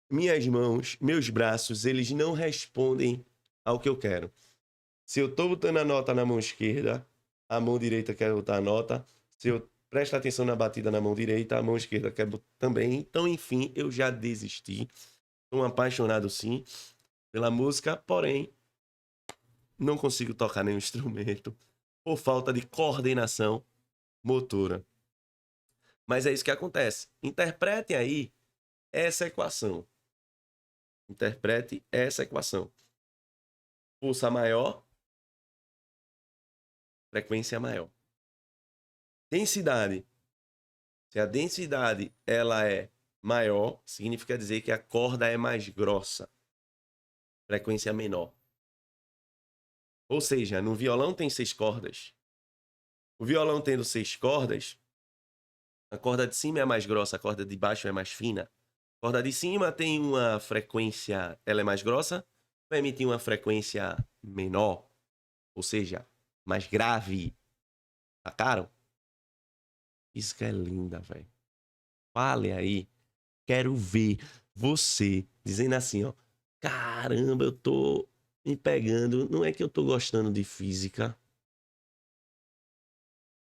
minhas mãos, meus braços, eles não respondem ao que eu quero. Se eu tô botando a nota na mão esquerda, a mão direita quer botar a nota. Se eu presto atenção na batida na mão direita, a mão esquerda quer botar também. Então, enfim, eu já desisti. Sou um apaixonado, sim, pela música, porém, não consigo tocar nenhum instrumento por falta de coordenação motora. Mas é isso que acontece. Interpretem aí essa equação. Interprete essa equação. Força maior, frequência maior. Densidade. Se a densidade ela é maior, significa dizer que a corda é mais grossa. Frequência menor. Ou seja, no violão tem 6 cordas. O violão tendo 6 cordas, a corda de cima é mais grossa, a corda de baixo é mais fina. A corda de cima tem uma frequência, ela é mais grossa, vai emitir uma frequência menor, ou seja, mais grave. Sacaram? Isso que é linda, velho. Fale aí. Quero ver você dizendo assim, ó. Caramba, eu tô me pegando. Não é que eu tô gostando de física.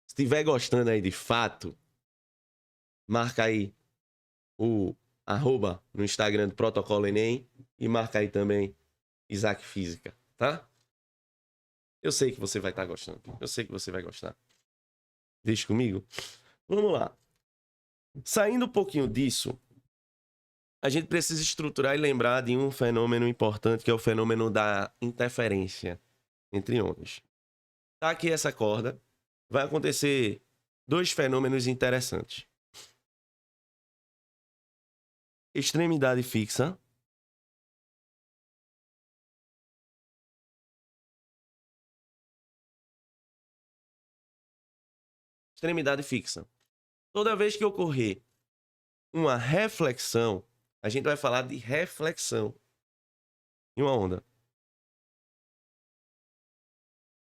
Se estiver gostando aí de fato, marca aí o arroba no Instagram do Protocolo Enem e marca aí também Isaac Física, tá? Eu sei que você vai estar gostando. Eu sei que você vai gostar. Deixa comigo. Vamos lá. Saindo um pouquinho disso, a gente precisa estruturar e lembrar de um fenômeno importante, que é o fenômeno da interferência entre ondas. Tá aqui essa corda. Vai acontecer 2 fenômenos interessantes. Extremidade fixa. Extremidade fixa. Toda vez que ocorrer uma reflexão, a gente vai falar de reflexão em uma onda.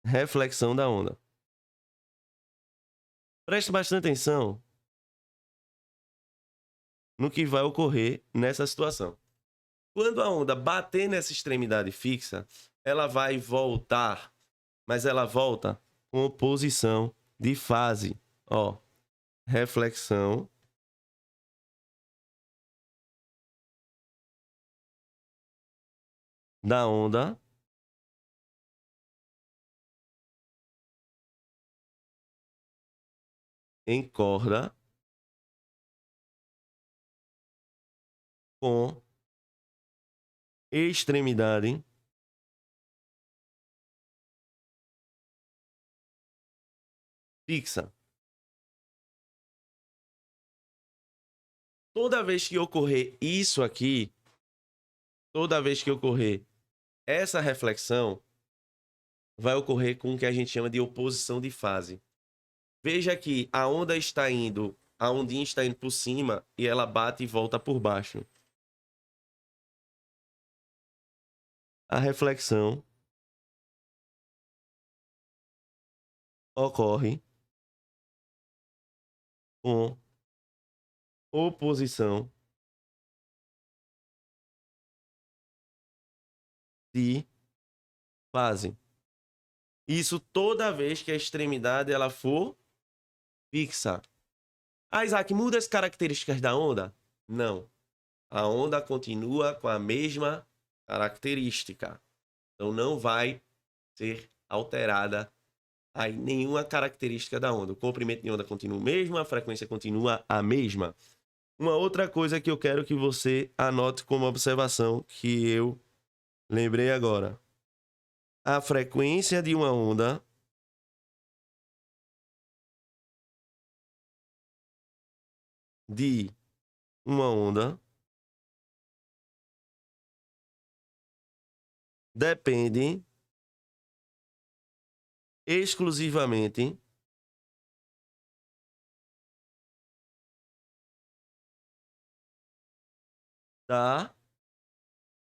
Reflexão da onda. Preste bastante atenção no que vai ocorrer nessa situação. Quando a onda bater nessa extremidade fixa, ela vai voltar, mas ela volta com posição de fase. Ó, reflexão da onda em corda com extremidade fixa. toda vez que ocorrer isso aqui, toda vez que ocorrer essa reflexão, vai ocorrer com o que a gente chama de oposição de fase. Veja que a ondinha está indo por cima e ela bate e volta por baixo. A reflexão ocorre com oposição de fase. Isso toda vez que a extremidade ela for fixa. Ah, Isaac, muda as características da onda? Não. A onda continua com a mesma característica. Então não vai ser alterada aí nenhuma característica da onda. O comprimento de onda continua o mesmo, a frequência continua a mesma. Uma outra coisa que eu quero que você anote como observação que eu lembrei agora. A frequência de uma onda depende exclusivamente da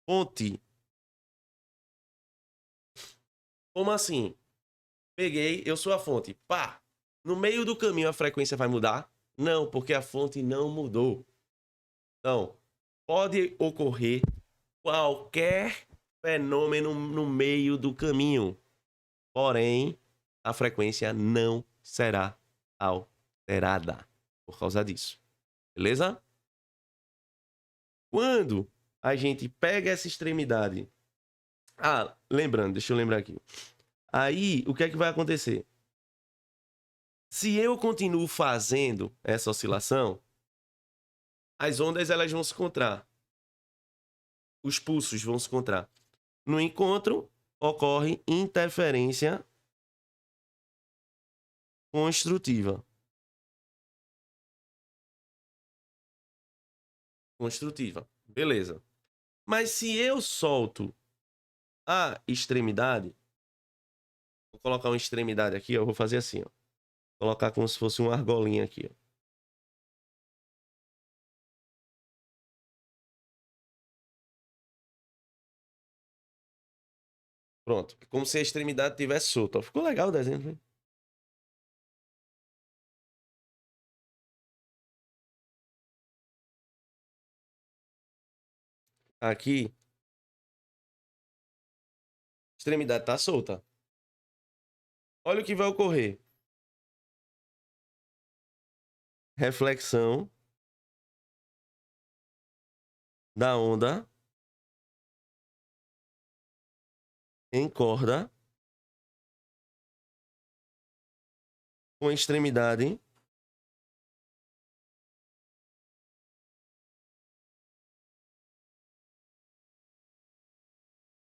fonte. Como assim? Peguei, eu sou a fonte. Pá! No meio do caminho a frequência vai mudar? Não, porque a fonte não mudou. Então, pode ocorrer qualquer fenômeno no meio do caminho. Porém, a frequência não será alterada por causa disso. Beleza? Quando a gente pega essa extremidade... Ah, lembrando, deixa eu lembrar aqui. Aí, o que é que vai acontecer? Se eu continuo fazendo essa oscilação, as ondas elas vão se encontrar. Os pulsos vão se encontrar. No encontro, ocorre interferência construtiva. Beleza. Mas se eu solto a extremidade, vou colocar uma extremidade aqui, ó, eu vou fazer assim, ó. Colocar como se fosse uma argolinha aqui, ó. Pronto. Como se a extremidade tivesse solta. Ficou legal o desenho, né? Aqui, a extremidade está solta. Olha o que vai ocorrer. Reflexão da onda em corda com extremidade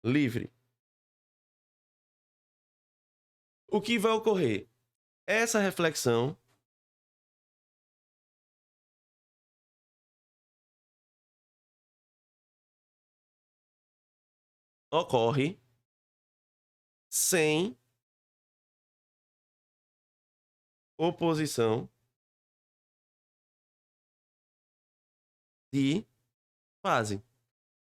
livre. O que vai ocorrer? Essa reflexão ocorre sem oposição de fase.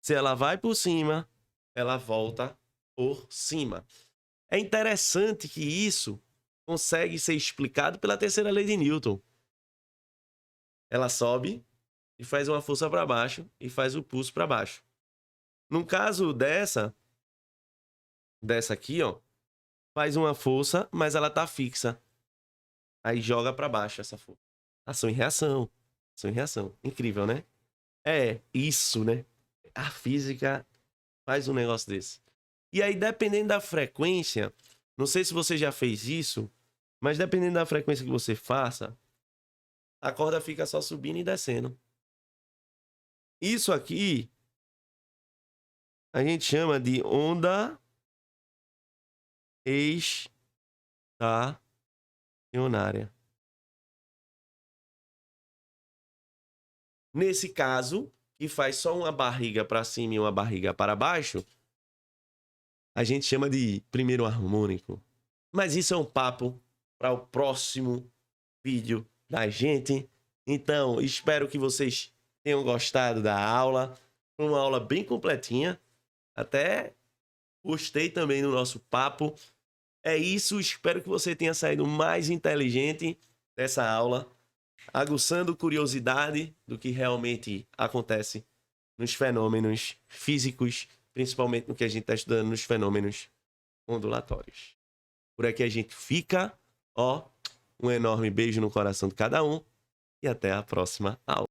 Se ela vai por cima, ela volta por cima. É interessante que isso consegue ser explicado pela terceira lei de Newton. Ela sobe e faz uma força para baixo e faz o pulso para baixo. No caso dessa aqui, ó, faz uma força, mas ela tá fixa. Aí joga para baixo essa força. Ação e reação. Ação e reação. Incrível, né? É isso, né? A física faz um negócio desse. E aí, dependendo da frequência, não sei se você já fez isso, mas dependendo da frequência que você faça, a corda fica só subindo e descendo. Isso aqui a gente chama de onda estacionária. Nesse caso, que faz só uma barriga para cima e uma barriga para baixo, a gente chama de primeiro harmônico. Mas isso é um papo para o próximo vídeo da gente. Então, espero que vocês tenham gostado da aula. Foi uma aula bem completinha. Até gostei também do nosso papo. É isso, espero que você tenha saído mais inteligente dessa aula, aguçando curiosidade do que realmente acontece nos fenômenos físicos, principalmente no que a gente está estudando nos fenômenos ondulatórios. Por aqui a gente fica, ó, um enorme beijo no coração de cada um e até a próxima aula.